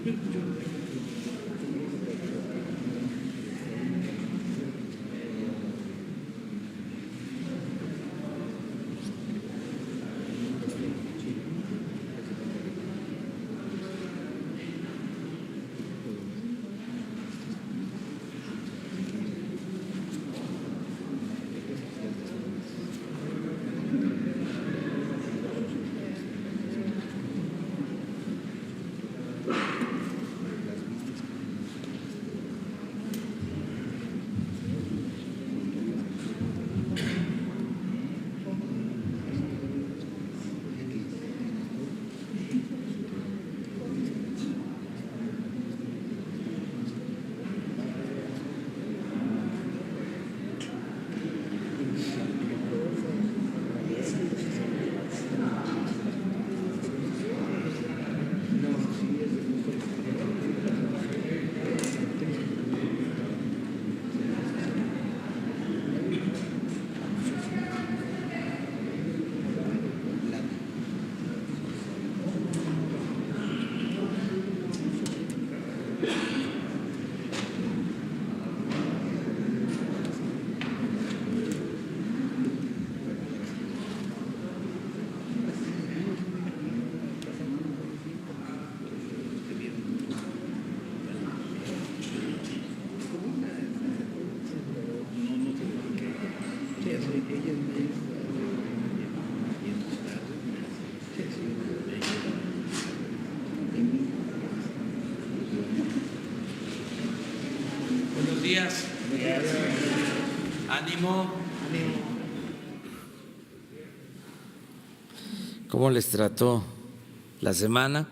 Buenos días. Ánimo. ¿Cómo les trató la semana?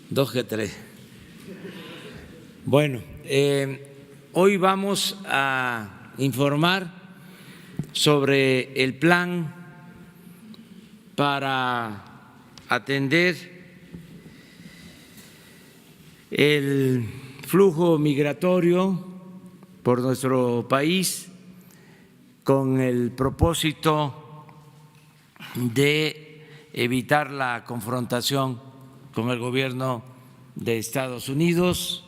2 que 3. Bueno, hoy vamos a informar sobre el plan para atender el flujo migratorio por nuestro país con el propósito de evitar la confrontación con el gobierno de Estados Unidos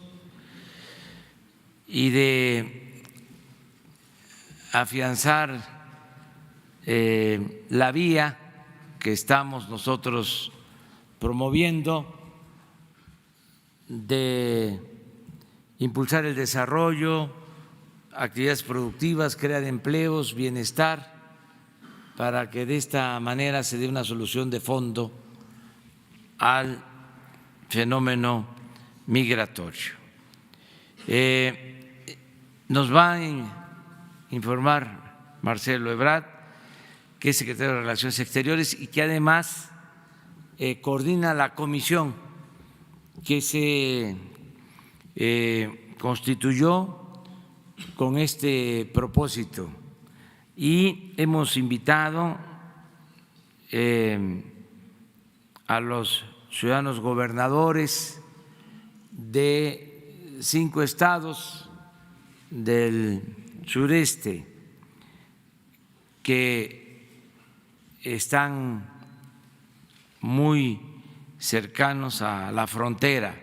y de afianzar la vía que estamos nosotros promoviendo de impulsar el desarrollo, actividades productivas, crear empleos, bienestar, para que de esta manera se dé una solución de fondo al fenómeno migratorio. Nos va a informar Marcelo Ebrard, que es secretario de Relaciones Exteriores y que además coordina la comisión que se constituyó con este propósito, y hemos invitado a los ciudadanos gobernadores de 5 estados del sureste que están muy cercanos a la frontera.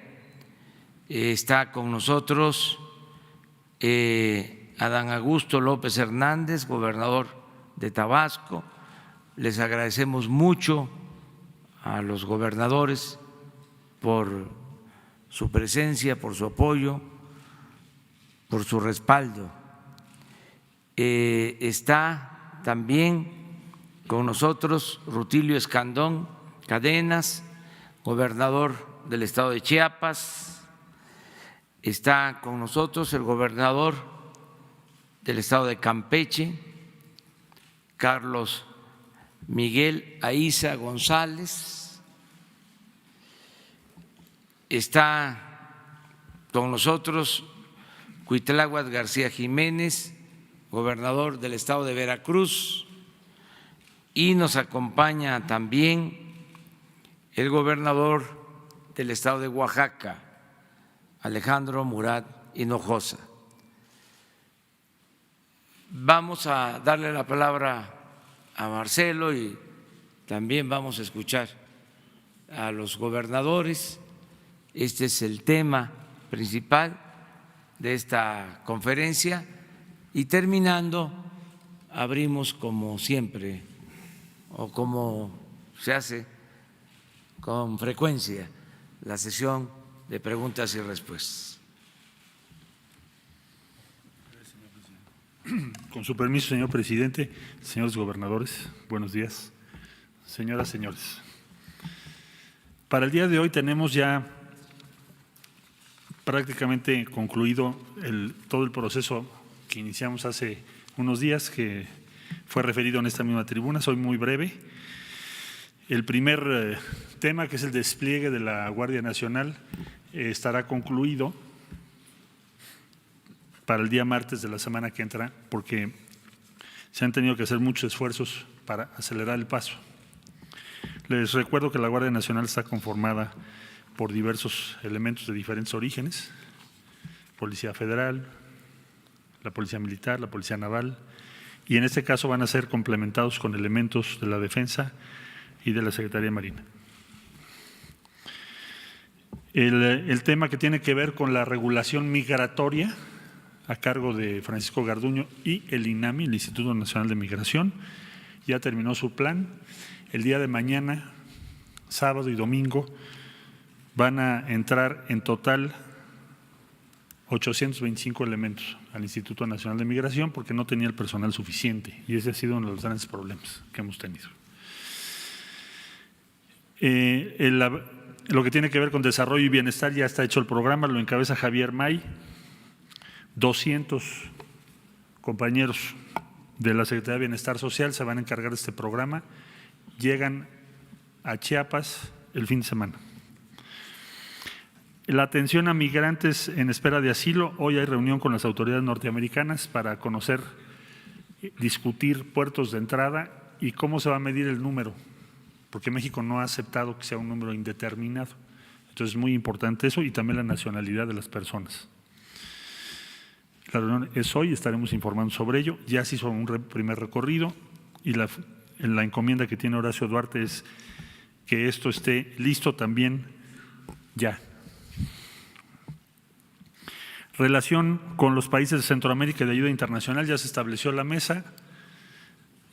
Está con nosotros Adán Augusto López Hernández, gobernador de Tabasco. Les agradecemos mucho a los gobernadores por su presencia, por su apoyo, por su respaldo. Está también con nosotros Rutilio Escandón Cadenas, gobernador del estado de Chiapas. Está con nosotros el gobernador del estado de Campeche, Carlos Miguel Aiza González. Está con nosotros Cuitláhuac García Jiménez, gobernador del estado de Veracruz, y nos acompaña también el gobernador del estado de Oaxaca, Alejandro Murat Hinojosa. Vamos a darle la palabra a Marcelo y también vamos a escuchar a los gobernadores Este es el tema principal de esta conferencia y terminando abrimos como siempre o como se hace con frecuencia la sesión de preguntas y respuestas. Con su permiso, señor presidente, señores gobernadores, buenos días. Señoras, señores, para el día de hoy tenemos ya prácticamente concluido todo el proceso que iniciamos hace unos días, que fue referido en esta misma tribuna. Soy muy breve. El primer tema, que es el despliegue de la Guardia Nacional, estará concluido para el día martes de la semana que entra, porque se han tenido que hacer muchos esfuerzos para acelerar el paso. Les recuerdo que la Guardia Nacional está conformada por diversos elementos de diferentes orígenes: Policía Federal, la Policía Militar, la Policía Naval, y en este caso van a ser complementados con elementos de la Defensa y de la Secretaría de Marina. El tema que tiene que ver con la regulación migratoria, a cargo de Francisco Garduño y el INAMI, el Instituto Nacional de Migración, ya terminó su plan. El día de mañana, sábado y domingo, van a entrar en total 825 elementos al Instituto Nacional de Migración, porque no tenía el personal suficiente, y ese ha sido uno de los grandes problemas que hemos tenido. Lo que tiene que ver con desarrollo y bienestar, ya está hecho el programa, lo encabeza Javier May. 200 compañeros de la Secretaría de Bienestar Social se van a encargar de este programa. Llegan a Chiapas el fin de semana. La atención a migrantes en espera de asilo. Hoy hay reunión con las autoridades norteamericanas para conocer, discutir puertos de entrada y cómo se va a medir el número, porque México no ha aceptado que sea un número indeterminado. Entonces es muy importante eso, y también la nacionalidad de las personas. La reunión es hoy, estaremos informando sobre ello. Ya se hizo un primer recorrido y la encomienda que tiene Horacio Duarte es que esto esté listo también ya. Relación con los países de Centroamérica y de ayuda internacional, ya se estableció la mesa,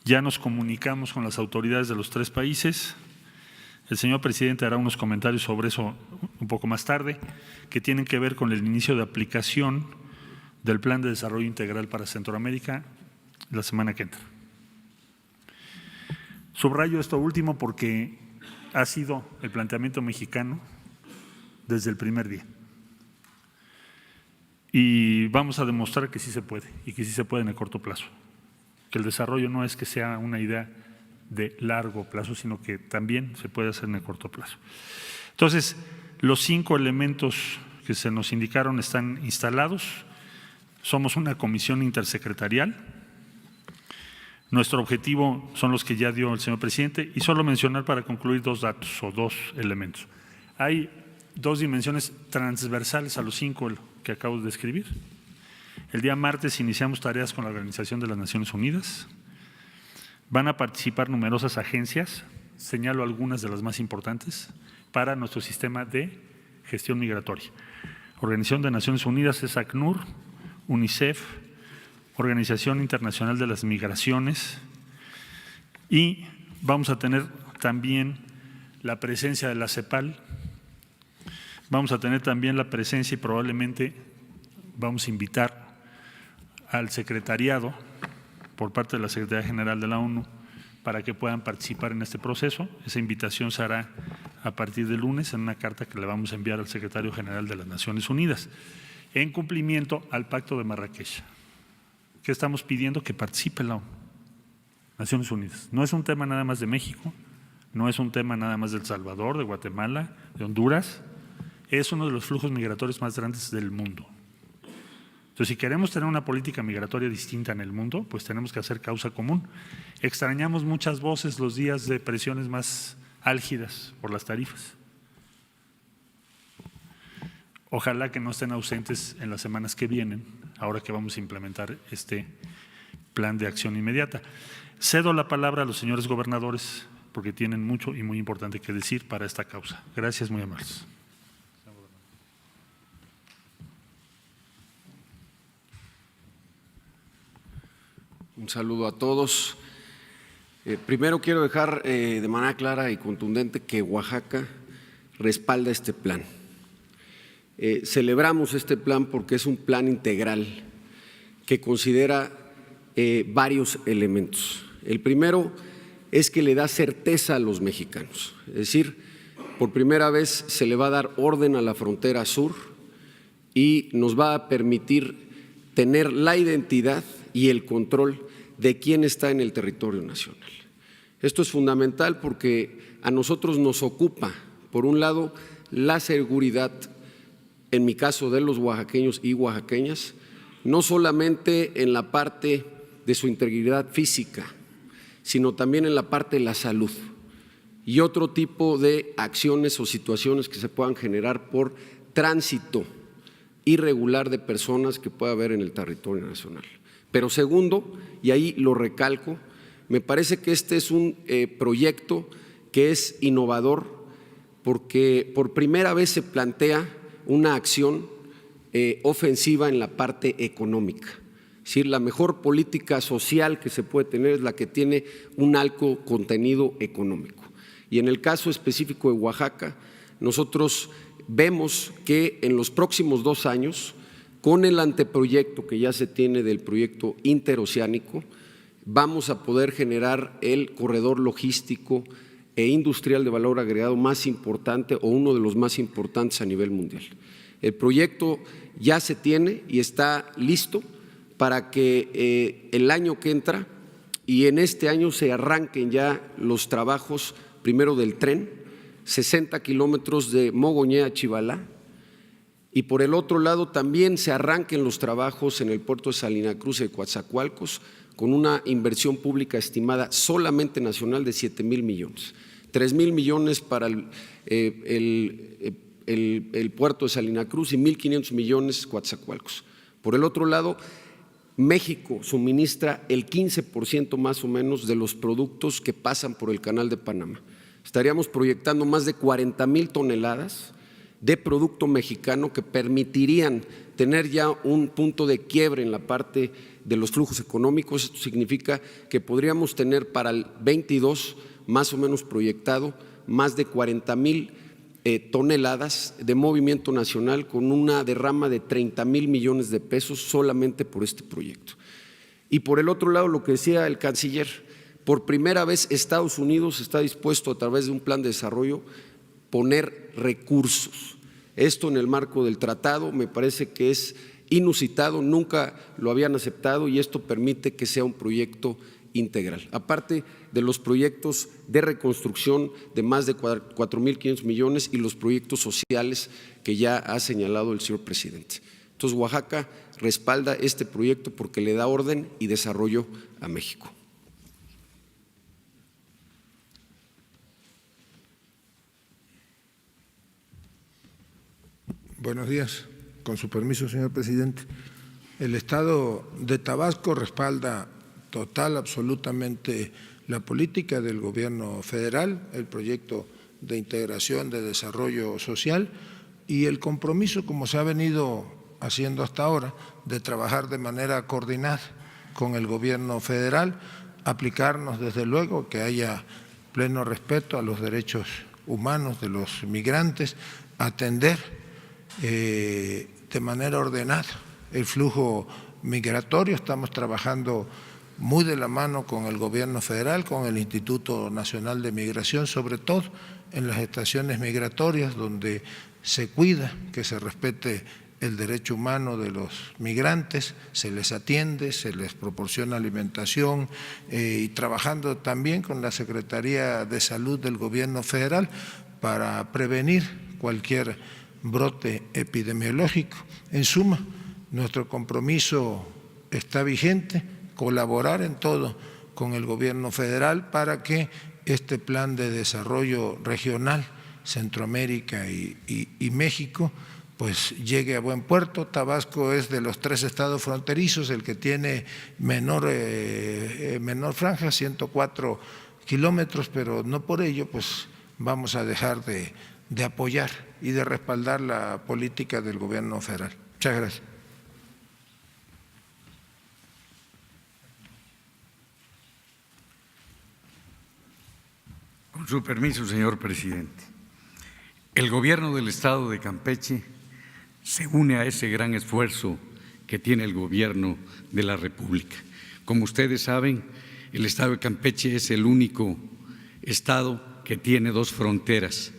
ya nos comunicamos con las autoridades de los 3 países. El señor presidente hará unos comentarios sobre eso un poco más tarde, que tienen que ver con el inicio de aplicación del Plan de Desarrollo Integral para Centroamérica la semana que entra. Subrayo esto último porque ha sido el planteamiento mexicano desde el primer día. Y vamos a demostrar que sí se puede, y que sí se puede en el corto plazo. Que el desarrollo no es que sea una idea de largo plazo, sino que también se puede hacer en el corto plazo. Entonces, los 5 elementos que se nos indicaron están instalados. Somos una comisión intersecretarial. Nuestro objetivo son los que ya dio el señor presidente, y solo mencionar para concluir 2 datos o 2 elementos. Hay 2 dimensiones transversales a los 5 que acabo de describir. El día martes iniciamos tareas con la Organización de las Naciones Unidas. Van a participar numerosas agencias, señalo algunas de las más importantes, para nuestro sistema de gestión migratoria. Organización de Naciones Unidas es ACNUR, UNICEF, Organización Internacional de las Migraciones, y vamos a tener también la presencia de la CEPAL, vamos a tener también la presencia, y probablemente vamos a invitar al secretariado por parte de la Secretaría General de la ONU para que puedan participar en este proceso. Esa invitación se hará a partir del lunes en una carta que le vamos a enviar al Secretario General de las Naciones Unidas, en cumplimiento al Pacto de Marrakech. ¿Qué estamos pidiendo? Que participe la ONU, Naciones Unidas. No es un tema nada más de México, no es un tema nada más de El Salvador, de Guatemala, de Honduras. Es uno de los flujos migratorios más grandes del mundo. Entonces, si queremos tener una política migratoria distinta en el mundo, pues tenemos que hacer causa común. Extrañamos muchas voces los días de presiones más álgidas por las tarifas. Ojalá que no estén ausentes en las semanas que vienen, ahora que vamos a implementar este plan de acción inmediata. Cedo la palabra a los señores gobernadores, porque tienen mucho y muy importante que decir para esta causa. Gracias, muy amables. Un saludo a todos. Primero quiero dejar de manera clara y contundente que Oaxaca respalda este plan. Celebramos este plan porque es un plan integral que considera varios elementos. El primero es que le da certeza a los mexicanos, es decir, por primera vez se le va a dar orden a la frontera sur y nos va a permitir tener la identidad y el control de quién está en el territorio nacional. Esto es fundamental porque a nosotros nos ocupa, por un lado, la seguridad, en mi caso de los oaxaqueños y oaxaqueñas, no solamente en la parte de su integridad física, sino también en la parte de la salud y otro tipo de acciones o situaciones que se puedan generar por tránsito irregular de personas que pueda haber en el territorio nacional. Pero segundo, y ahí lo recalco, me parece que este es un proyecto que es innovador porque por primera vez se plantea una acción ofensiva en la parte económica. Es decir, la mejor política social que se puede tener es la que tiene un alto contenido económico. Y en el caso específico de Oaxaca, nosotros vemos que en los próximos 2 años, con el anteproyecto que ya se tiene del proyecto interoceánico, vamos a poder generar el corredor logístico e industrial de valor agregado más importante o uno de los más importantes a nivel mundial. El proyecto ya se tiene y está listo para que el año que entra y en este año se arranquen ya los trabajos, primero del tren, 60 kilómetros de Mogoñé a Chivalá, y por el otro lado también se arranquen los trabajos en el puerto de Salina Cruz y de Coatzacoalcos con una inversión pública estimada solamente nacional de 7,000 millones, 3,000 millones para el puerto de Salina Cruz y 1,500 millones Coatzacoalcos. Por el otro lado, México suministra el 15% más o menos de los productos que pasan por el Canal de Panamá. Estaríamos proyectando más de 40,000 toneladas de producto mexicano que permitirían tener ya un punto de quiebre en la parte de los flujos económicos. Esto significa que podríamos tener para el 22, más o menos proyectado, más de 40,000 toneladas de movimiento nacional con una derrama de 30,000 millones de pesos solamente por este proyecto. Y por el otro lado, lo que decía el canciller, por primera vez Estados Unidos está dispuesto a través de un plan de desarrollo poner recursos. Esto en el marco del tratado me parece que es inusitado, nunca lo habían aceptado y esto permite que sea un proyecto integral. Aparte de los proyectos de reconstrucción de más de 4,500 millones y los proyectos sociales que ya ha señalado el señor presidente. Entonces, Oaxaca respalda este proyecto porque le da orden y desarrollo a México. Buenos días. Con su permiso, señor presidente. El Estado de Tabasco respalda total, absolutamente la política del gobierno federal, el proyecto de integración de desarrollo social y el compromiso, como se ha venido haciendo hasta ahora, de trabajar de manera coordinada con el gobierno federal, aplicarnos desde luego que haya pleno respeto a los derechos humanos de los migrantes, atender de manera ordenada el flujo migratorio. Estamos trabajando muy de la mano con el gobierno federal, con el Instituto Nacional de Migración, sobre todo en las estaciones migratorias donde se cuida que se respete el derecho humano de los migrantes, se les atiende, se les proporciona alimentación y trabajando también con la Secretaría de Salud del gobierno federal para prevenir cualquier brote epidemiológico. En suma, nuestro compromiso está vigente, colaborar en todo con el gobierno federal para que este plan de desarrollo regional, Centroamérica y México, pues llegue a buen puerto. Tabasco es de los 3 estados fronterizos el que tiene menor franja, 104 kilómetros, pero no por ello pues vamos a dejar de apoyar y de respaldar la política del gobierno federal. Muchas gracias. Con su permiso, señor presidente. El gobierno del Estado de Campeche se une a ese gran esfuerzo que tiene el gobierno de la República. Como ustedes saben, el Estado de Campeche es el único estado que tiene dos fronteras,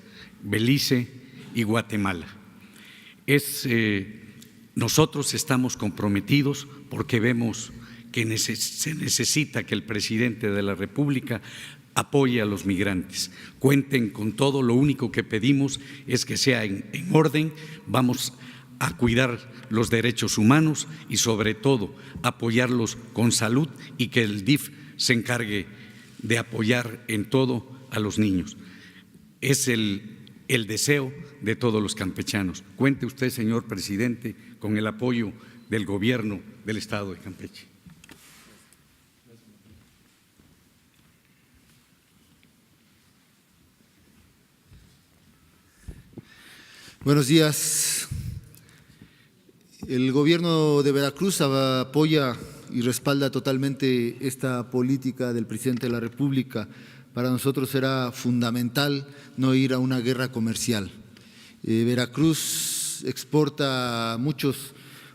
Belice y Guatemala. Nosotros estamos comprometidos porque vemos que se necesita que el presidente de la República apoye a los migrantes. Cuenten con todo, lo único que pedimos es que sea en orden. Vamos a cuidar los derechos humanos y sobre todo apoyarlos con salud y que el DIF se encargue de apoyar en todo a los niños. Es el deseo de todos los campechanos. Cuente usted, señor presidente, con el apoyo del gobierno del Estado de Campeche. Buenos días. El gobierno de Veracruz apoya y respalda totalmente esta política del presidente de la República. Para nosotros era fundamental no ir a una guerra comercial. Veracruz exporta muchos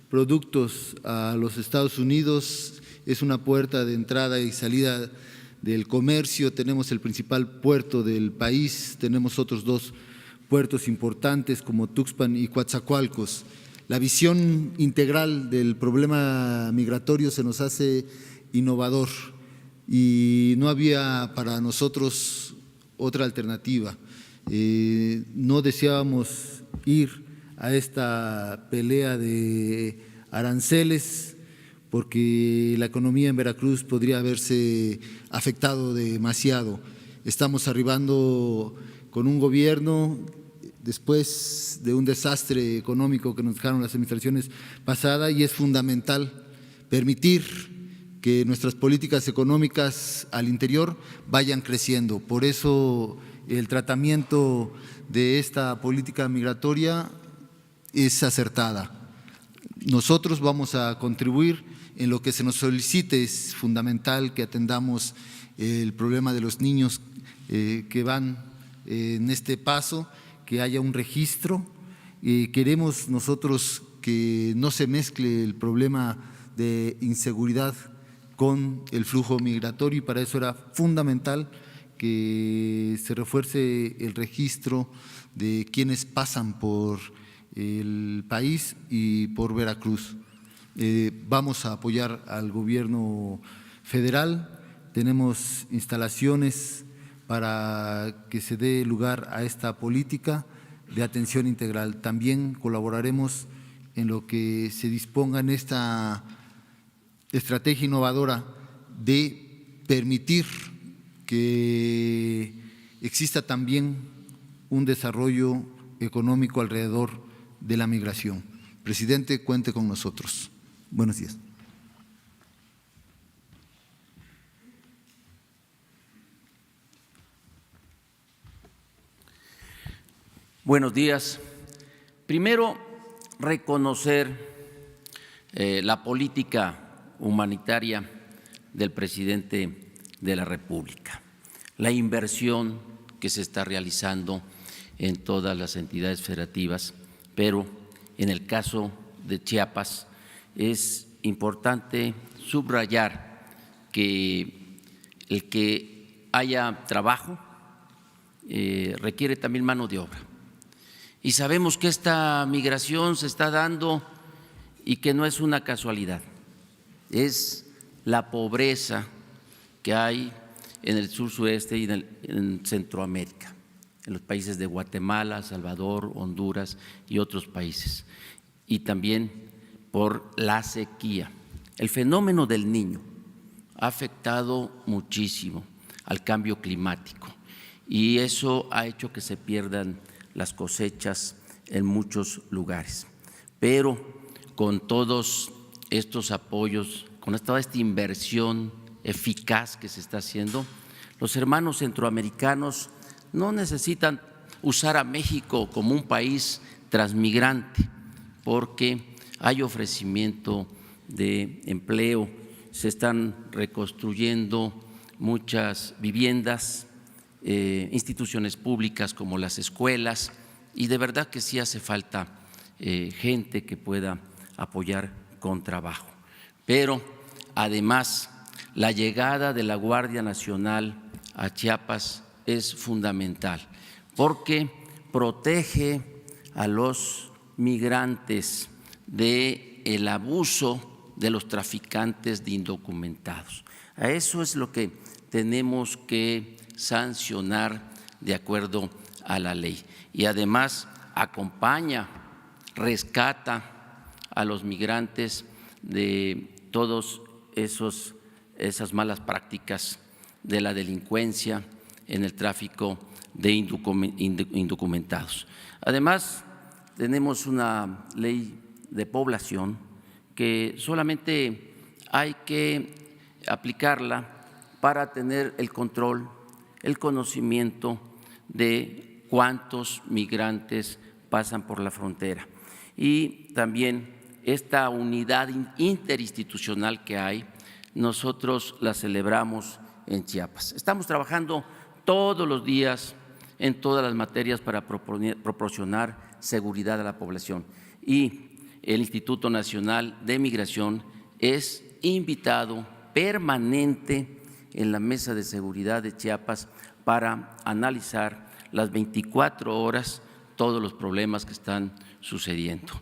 productos a los Estados Unidos, es una puerta de entrada y salida del comercio, tenemos el principal puerto del país, tenemos otros dos puertos importantes como Tuxpan y Coatzacoalcos. La visión integral del problema migratorio se nos hace innovador y no había para nosotros otra alternativa. No deseábamos ir a esta pelea de aranceles porque la economía en Veracruz podría haberse afectado demasiado. Estamos arribando con un gobierno después de un desastre económico que nos dejaron las administraciones pasadas y es fundamental permitir que nuestras políticas económicas al interior vayan creciendo. Por eso el tratamiento de esta política migratoria es acertada. Nosotros vamos a contribuir en lo que se nos solicite. Es fundamental que atendamos el problema de los niños que van en este paso, que haya un registro. Queremos nosotros que no se mezcle el problema de inseguridad con el flujo migratorio y para eso era fundamental que se refuerce el registro de quienes pasan por el país y por Veracruz. Vamos a apoyar al gobierno federal, tenemos instalaciones para que se dé lugar a esta política de atención integral. También colaboraremos en lo que se disponga en esta estrategia innovadora de permitir que exista también un desarrollo económico alrededor de la migración. Presidente, cuente con nosotros. Buenos días. Buenos días. Primero, reconocer la política humanitaria del presidente de la República, la inversión que se está realizando en todas las entidades federativas, pero en el caso de Chiapas es importante subrayar que el que haya trabajo requiere también mano de obra. Y sabemos que esta migración se está dando y que no es una casualidad, es la pobreza que hay en el sur-sureste y en Centroamérica, en los países de Guatemala, Salvador, Honduras y otros países, y también por la sequía. El fenómeno del Niño ha afectado muchísimo al cambio climático y eso ha hecho que se pierdan las cosechas en muchos lugares. Pero con todos estos apoyos, con toda esta inversión eficaz que se está haciendo, los hermanos centroamericanos no necesitan usar a México como un país transmigrante, porque hay ofrecimiento de empleo, se están reconstruyendo muchas viviendas instituciones públicas como las escuelas, y de verdad que sí hace falta gente que pueda apoyar con trabajo. Pero además, la llegada de la Guardia Nacional a Chiapas es fundamental porque protege a los migrantes del abuso de los traficantes de indocumentados. A eso es lo que tenemos que sancionar de acuerdo a la ley. Y además acompaña, rescata a los migrantes de todos esas malas prácticas de la delincuencia en el tráfico de indocumentados. Además, tenemos una ley de población que solamente hay que aplicarla para tener el control, el conocimiento de cuántos migrantes pasan por la frontera. Y también esta unidad interinstitucional que hay, nosotros la celebramos en Chiapas. Estamos trabajando todos los días en todas las materias para proporcionar seguridad a la población. Y el Instituto Nacional de Migración es invitado permanente en la Mesa de Seguridad de Chiapas para analizar las 24 horas todos los problemas que están sucediendo.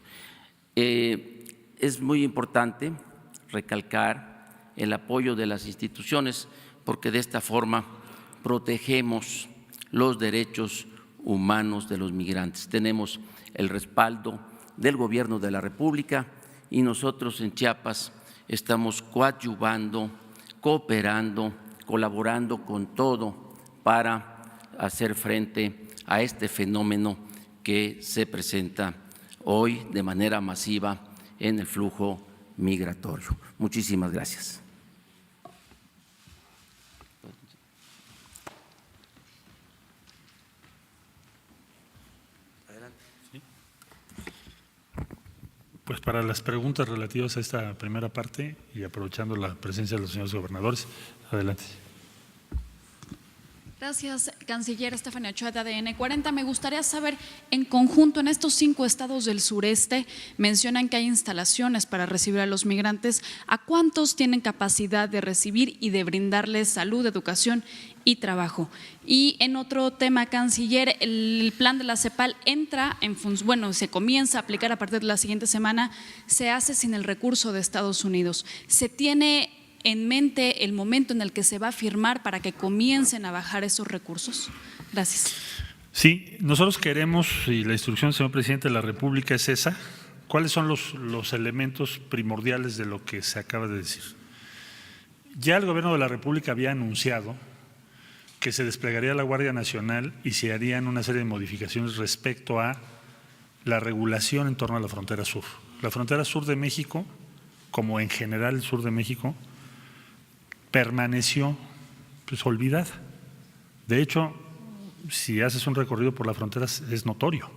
Es muy importante recalcar el apoyo de las instituciones porque de esta forma protegemos los derechos humanos de los migrantes. Tenemos el respaldo del Gobierno de la República y nosotros en Chiapas estamos coadyuvando, cooperando, colaborando con todo para hacer frente a este fenómeno que se presenta hoy de manera masiva en el flujo migratorio. Muchísimas gracias. Pues para las preguntas relativas a esta primera parte y aprovechando la presencia de los señores gobernadores, adelante. Gracias, canciller. Estefanía Ochoa, de ADN 40. Me gustaría saber, en conjunto, en estos 5 estados del sureste, mencionan que hay instalaciones para recibir a los migrantes. ¿A cuántos tienen capacidad de recibir y de brindarles salud, educación y trabajo? Y en otro tema, canciller, el plan de la CEPAL entra en función, se comienza a aplicar a partir de la siguiente semana, se hace sin el recurso de Estados Unidos. ¿Se tiene en mente el momento en el que se va a firmar para que comiencen a bajar esos recursos? Gracias. Sí, nosotros queremos, y la instrucción del señor presidente de la República es esa. ¿Cuáles son los elementos primordiales de lo que se acaba de decir? Ya el Gobierno de la República había anunciado que se desplegaría la Guardia Nacional y se harían una serie de modificaciones respecto a la regulación en torno a la frontera sur. La frontera sur de México, como en general el sur de México, permaneció olvidada. De hecho, si haces un recorrido por la frontera es notorio,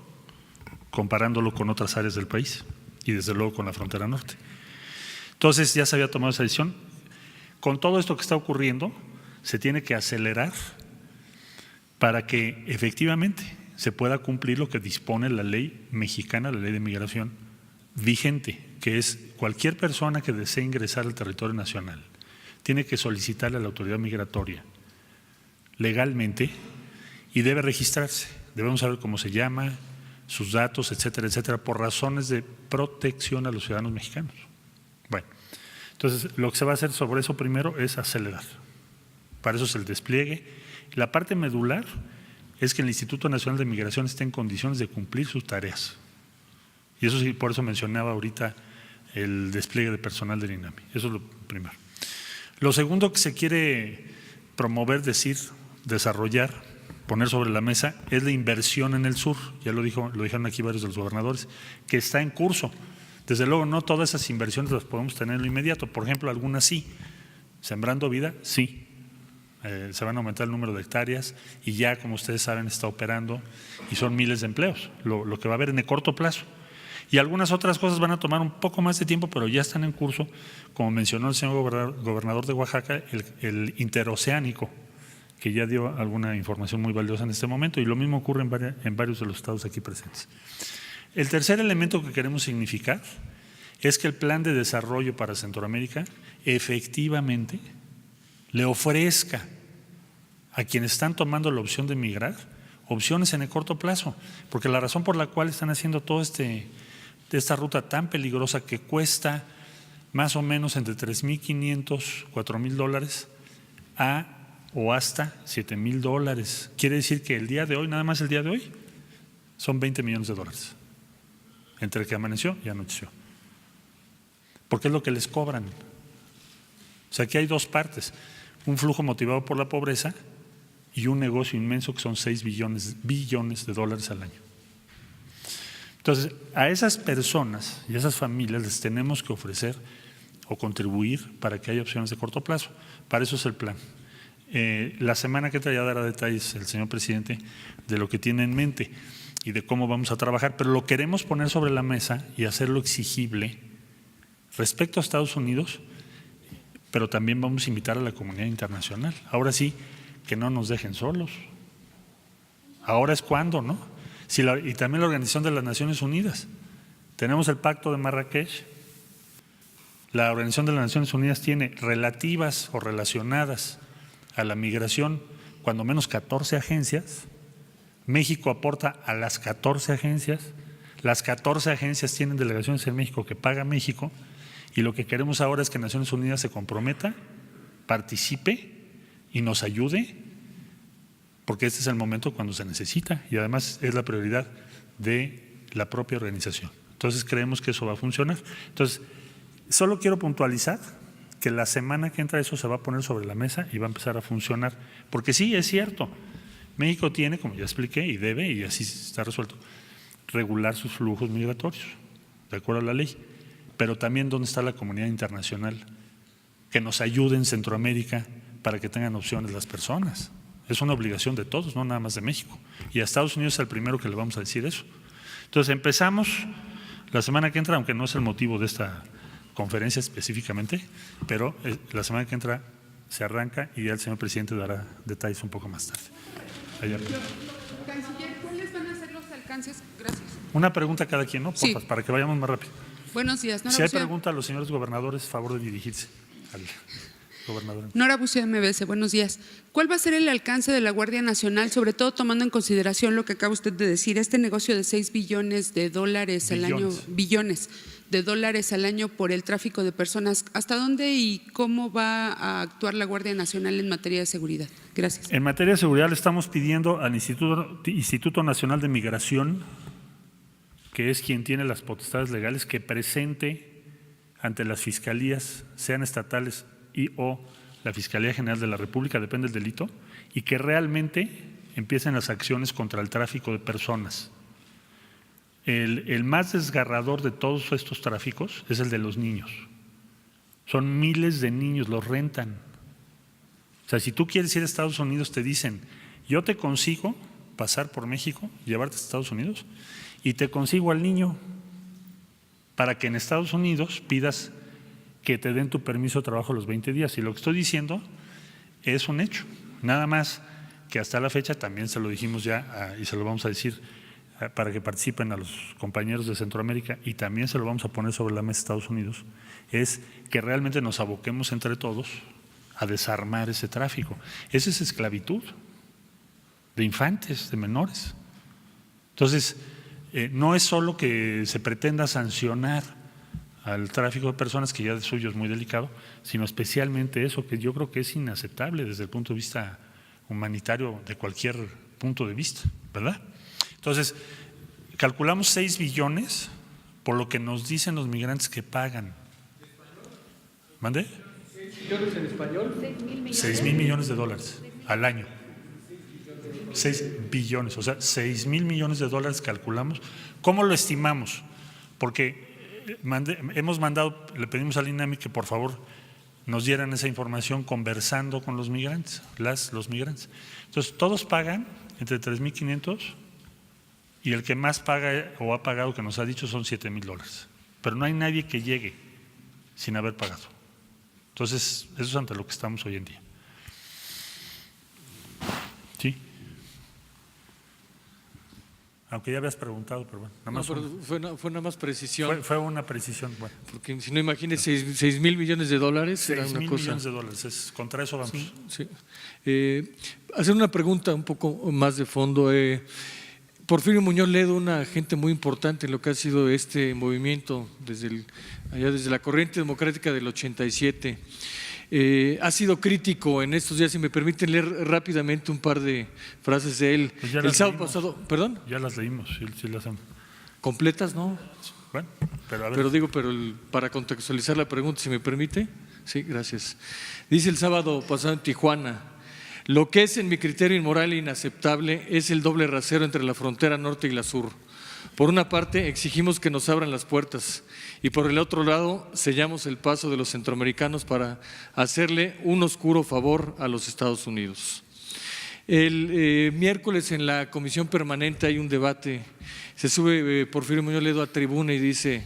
comparándolo con otras áreas del país y desde luego con la frontera norte. Entonces ya se había tomado esa decisión. Con todo esto que está ocurriendo, se tiene que acelerar para que efectivamente se pueda cumplir lo que dispone la ley mexicana, la ley de migración vigente, que es cualquier persona que desee ingresar al territorio nacional tiene que solicitarle a la autoridad migratoria legalmente y debe registrarse. Debemos saber cómo se llama, sus datos, etcétera, etcétera, por razones de protección a los ciudadanos mexicanos. Bueno, entonces lo que se va a hacer sobre eso primero es acelerar. Para eso es el despliegue. La parte medular es que el Instituto Nacional de Migración esté en condiciones de cumplir sus tareas. Y eso sí, por eso mencionaba ahorita el despliegue de personal del INAMI. Eso es lo primero. Lo segundo que se quiere promover, decir, desarrollar, poner sobre la mesa es la inversión en el sur. Ya lo dijeron aquí varios de los gobernadores, que está en curso. Desde luego no todas esas inversiones las podemos tener en lo inmediato. Por ejemplo, algunas sí. Sembrando Vida, sí. Se van a aumentar el número de hectáreas y ya, como ustedes saben, está operando y son miles de empleos, lo que va a haber en el corto plazo. Y algunas otras cosas van a tomar un poco más de tiempo, pero ya están en curso, como mencionó el señor gobernador de Oaxaca, el interoceánico, que ya dio alguna información muy valiosa en este momento, y lo mismo ocurre en varios de los estados aquí presentes. El tercer elemento que queremos significar es que el plan de desarrollo para Centroamérica efectivamente le ofrezca a quienes están tomando la opción de migrar opciones en el corto plazo, porque la razón por la cual están haciendo toda esta ruta tan peligrosa que cuesta más o menos entre $3,500, $4,000 o hasta $7,000. Quiere decir que el día de hoy, nada más el día de hoy, son $20 millones, entre que amaneció y anocheció. Porque es lo que les cobran. O sea, aquí hay dos partes, un flujo motivado por la pobreza y un negocio inmenso que son $6 billones al año. Entonces, a esas personas y a esas familias les tenemos que ofrecer o contribuir para que haya opciones de corto plazo. Para eso es el plan. La semana que entra ya dará detalles el señor presidente de lo que tiene en mente y de cómo vamos a trabajar, pero lo queremos poner sobre la mesa y hacerlo exigible respecto a Estados Unidos, pero también vamos a invitar a la comunidad internacional. Ahora sí, que no nos dejen solos. Ahora es cuando, ¿no? Y también la Organización de las Naciones Unidas. Tenemos el Pacto de Marrakech. La Organización de las Naciones Unidas tiene relativas o relacionadas a la migración cuando menos 14 agencias. México aporta a las 14 agencias. Las 14 agencias tienen delegaciones en México que paga México, y lo que queremos ahora es que Naciones Unidas se comprometa, participe y nos ayude, porque este es el momento cuando se necesita y además es la prioridad de la propia organización. Entonces creemos que eso va a funcionar. Entonces, solo quiero puntualizar que la semana que entra eso se va a poner sobre la mesa y va a empezar a funcionar, porque sí, es cierto, México tiene, como ya expliqué, y debe, y así está resuelto, regular sus flujos migratorios, de acuerdo a la ley, pero también dónde está la comunidad internacional que nos ayude en Centroamérica para que tengan opciones las personas. Es una obligación de todos, no nada más de México. Y a Estados Unidos es el primero que le vamos a decir eso. Entonces empezamos la semana que entra, aunque no es el motivo de esta conferencia específicamente, pero la semana que entra se arranca y ya el señor presidente dará detalles un poco más tarde. Canciller, ¿cuáles van a ser los alcances? Gracias. Una pregunta a cada quien, ¿no? Sí. Para que vayamos más rápido. Buenos días. Si hay pregunta a los señores gobernadores, favor de dirigirse al gobernador. Nora Bucio, MBS, buenos días. ¿Cuál va a ser el alcance de la Guardia Nacional, sobre todo tomando en consideración lo que acaba usted de decir, este negocio de $6 billones al año, billones de dólares al año por el tráfico de personas? ¿Hasta dónde y cómo va a actuar la Guardia Nacional en materia de seguridad? Gracias. En materia de seguridad le estamos pidiendo al Instituto Nacional de Migración, que es quien tiene las potestades legales, que presente ante las fiscalías, sean estatales o la Fiscalía General de la República, depende del delito, y que realmente empiecen las acciones contra el tráfico de personas. El más desgarrador de todos estos tráficos es el de los niños. Son miles de niños, los rentan. O sea, si tú quieres ir a Estados Unidos, te dicen, yo te consigo pasar por México, llevarte a Estados Unidos, y te consigo al niño para que en Estados Unidos pidas que te den tu permiso de trabajo los 20 días. Y lo que estoy diciendo es un hecho. Nada más que hasta la fecha, también se lo dijimos ya y se lo vamos a decir para que participen a los compañeros de Centroamérica, y también se lo vamos a poner sobre la mesa de Estados Unidos, es que realmente nos aboquemos entre todos a desarmar ese tráfico. Esa es esclavitud de infantes, de menores. Entonces, no es solo que se pretenda sancionar al tráfico de personas, que ya de suyo es muy delicado, sino especialmente eso, que yo creo que es inaceptable desde el punto de vista humanitario, de cualquier punto de vista, ¿verdad? Entonces, calculamos 6 billones por lo que nos dicen los migrantes que pagan. ¿Mande? ¿6 billones en español? 6,000 millones de dólares al año. 6 billones, o sea, 6,000 millones de dólares calculamos. ¿Cómo lo estimamos? Porque hemos mandado, le pedimos al INAMI que por favor nos dieran esa información conversando con los migrantes, los migrantes. Entonces, todos pagan entre 3,500 y el que más paga o ha pagado, que nos ha dicho, son 7,000 dólares. Pero no hay nadie que llegue sin haber pagado. Entonces, eso es ante lo que estamos hoy en día. Aunque ya habías preguntado, pero bueno. Nada más fue nada más precisión. Fue una precisión, bueno. Porque si no, imagínese, 6,000 millones de dólares. 6,000 millones de dólares, contra eso vamos. Sí. Hacer una pregunta un poco más de fondo. Porfirio Muñoz Ledo, una gente muy importante en lo que ha sido este movimiento desde la corriente democrática del 87. Ha sido crítico en estos días, si me permiten leer rápidamente un par de frases de él. Pues el sábado pasado, ¿perdón? Ya las leímos, sí las hemos. ¿Completas, no? Bueno, pero a ver. Para contextualizar la pregunta, si me permite. Sí, gracias. Dice el sábado pasado en Tijuana: lo que es en mi criterio inmoral e inaceptable es el doble rasero entre la frontera norte y la sur. Por una parte, exigimos que nos abran las puertas y por el otro lado, sellamos el paso de los centroamericanos para hacerle un oscuro favor a los Estados Unidos. El miércoles en la comisión permanente hay un debate. Se sube Porfirio Muñoz Ledo a tribuna y dice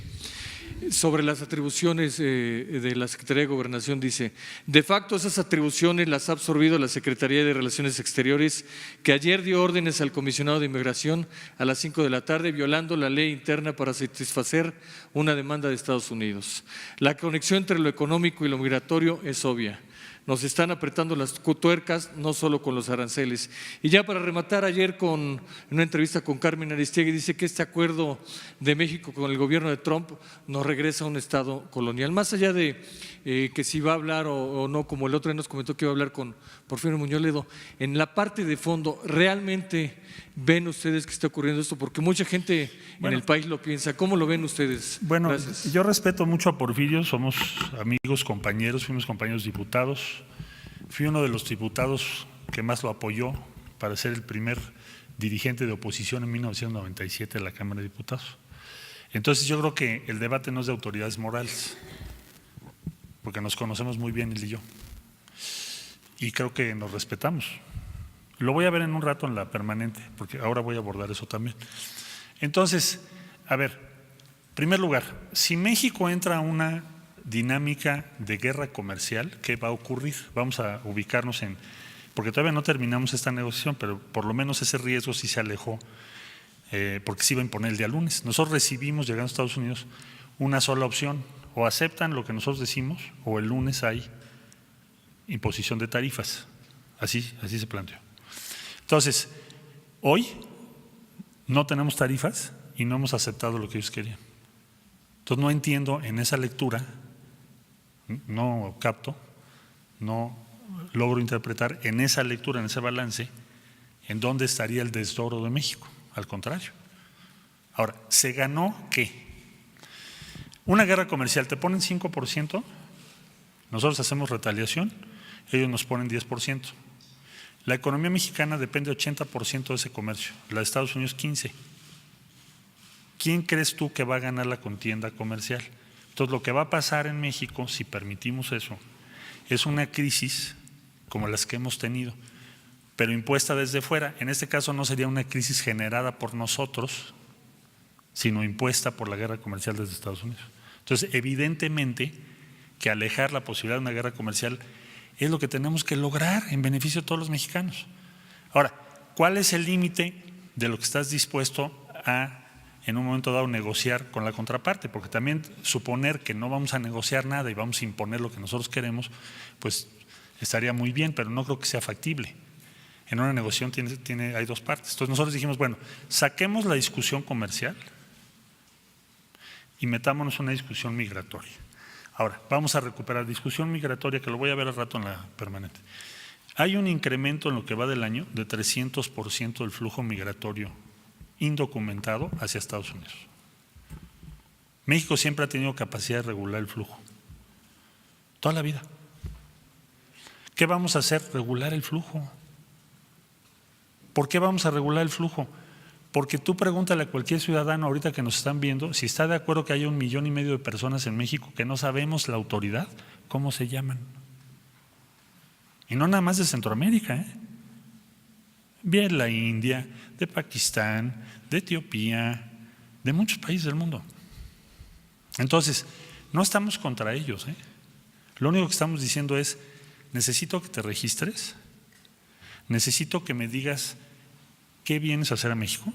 sobre las atribuciones de la Secretaría de Gobernación, dice: de facto esas atribuciones las ha absorbido la Secretaría de Relaciones Exteriores, que ayer dio órdenes al comisionado de Inmigración a las 5 de la tarde, violando la ley interna para satisfacer una demanda de Estados Unidos. La conexión entre lo económico y lo migratorio es obvia. Nos están apretando las tuercas, no solo con los aranceles. Y ya para rematar, ayer en una entrevista con Carmen Aristegui, dice que este acuerdo de México con el gobierno de Trump nos regresa a un estado colonial. Más allá de que si va a hablar o no, como el otro día nos comentó que iba a hablar con Porfirio Muñoz Ledo, en la parte de fondo, ¿realmente ven ustedes que está ocurriendo esto? Porque mucha gente en el país lo piensa. ¿Cómo lo ven ustedes? Bueno, gracias. Yo respeto mucho a Porfirio, somos amigos, compañeros, fuimos compañeros diputados. Fui uno de los diputados que más lo apoyó para ser el primer dirigente de oposición en 1997 de la Cámara de Diputados. Entonces yo creo que el debate no es de autoridades morales, porque nos conocemos muy bien él y yo, y creo que nos respetamos. Lo voy a ver en un rato en la permanente, porque ahora voy a abordar eso también. Entonces, a ver, en primer lugar, si México entra a una dinámica de guerra comercial, ¿qué va a ocurrir? Vamos a ubicarnos porque todavía no terminamos esta negociación, pero por lo menos ese riesgo sí se alejó, porque se iba a imponer el día lunes.Nosotros recibimos, llegando a Estados Unidos, una sola opción: o aceptan lo que nosotros decimos, o el lunes hay imposición de tarifas. Así se planteó. Entonces, hoy no tenemos tarifas y no hemos aceptado lo que ellos querían. Entonces no entiendo en esa lectura, no capto, no logro interpretar en esa lectura, en ese balance, en dónde estaría el desdoro de México. Al contrario. Ahora, ¿se ganó qué? Una guerra comercial, te ponen 5%, nosotros hacemos retaliación, ellos nos ponen 10%. La economía mexicana depende 80% de ese comercio, la de Estados Unidos 15%. ¿Quién crees tú que va a ganar la contienda comercial? Entonces, lo que va a pasar en México, si permitimos eso, es una crisis como las que hemos tenido, pero impuesta desde fuera. En este caso no sería una crisis generada por nosotros, sino impuesta por la guerra comercial desde Estados Unidos. Entonces, evidentemente que alejar la posibilidad de una guerra comercial es lo que tenemos que lograr en beneficio de todos los mexicanos. Ahora, ¿cuál es el límite de lo que estás dispuesto a, en un momento dado, negociar con la contraparte? Porque también suponer que no vamos a negociar nada y vamos a imponer lo que nosotros queremos, pues estaría muy bien, pero no creo que sea factible. En una negociación hay dos partes. Entonces nosotros dijimos, bueno, saquemos la discusión comercial y metámonos en una discusión migratoria. Ahora, vamos a recuperar discusión migratoria, que lo voy a ver al rato en la permanente. Hay un incremento en lo que va del año de 300% del flujo migratorio indocumentado hacia Estados Unidos. México siempre ha tenido capacidad de regular el flujo, toda la vida. ¿Qué vamos a hacer? Regular el flujo. ¿Por qué vamos a regular el flujo? Porque tú pregúntale a cualquier ciudadano ahorita que nos están viendo si está de acuerdo que haya 1,5 millones de personas en México que no sabemos la autoridad cómo se llaman. Y no nada más de Centroamérica, Bien la India, de Pakistán, de Etiopía, de muchos países del mundo. Entonces, no estamos contra ellos, Lo único que estamos diciendo es: necesito que te registres, necesito que me digas qué vienes a hacer a México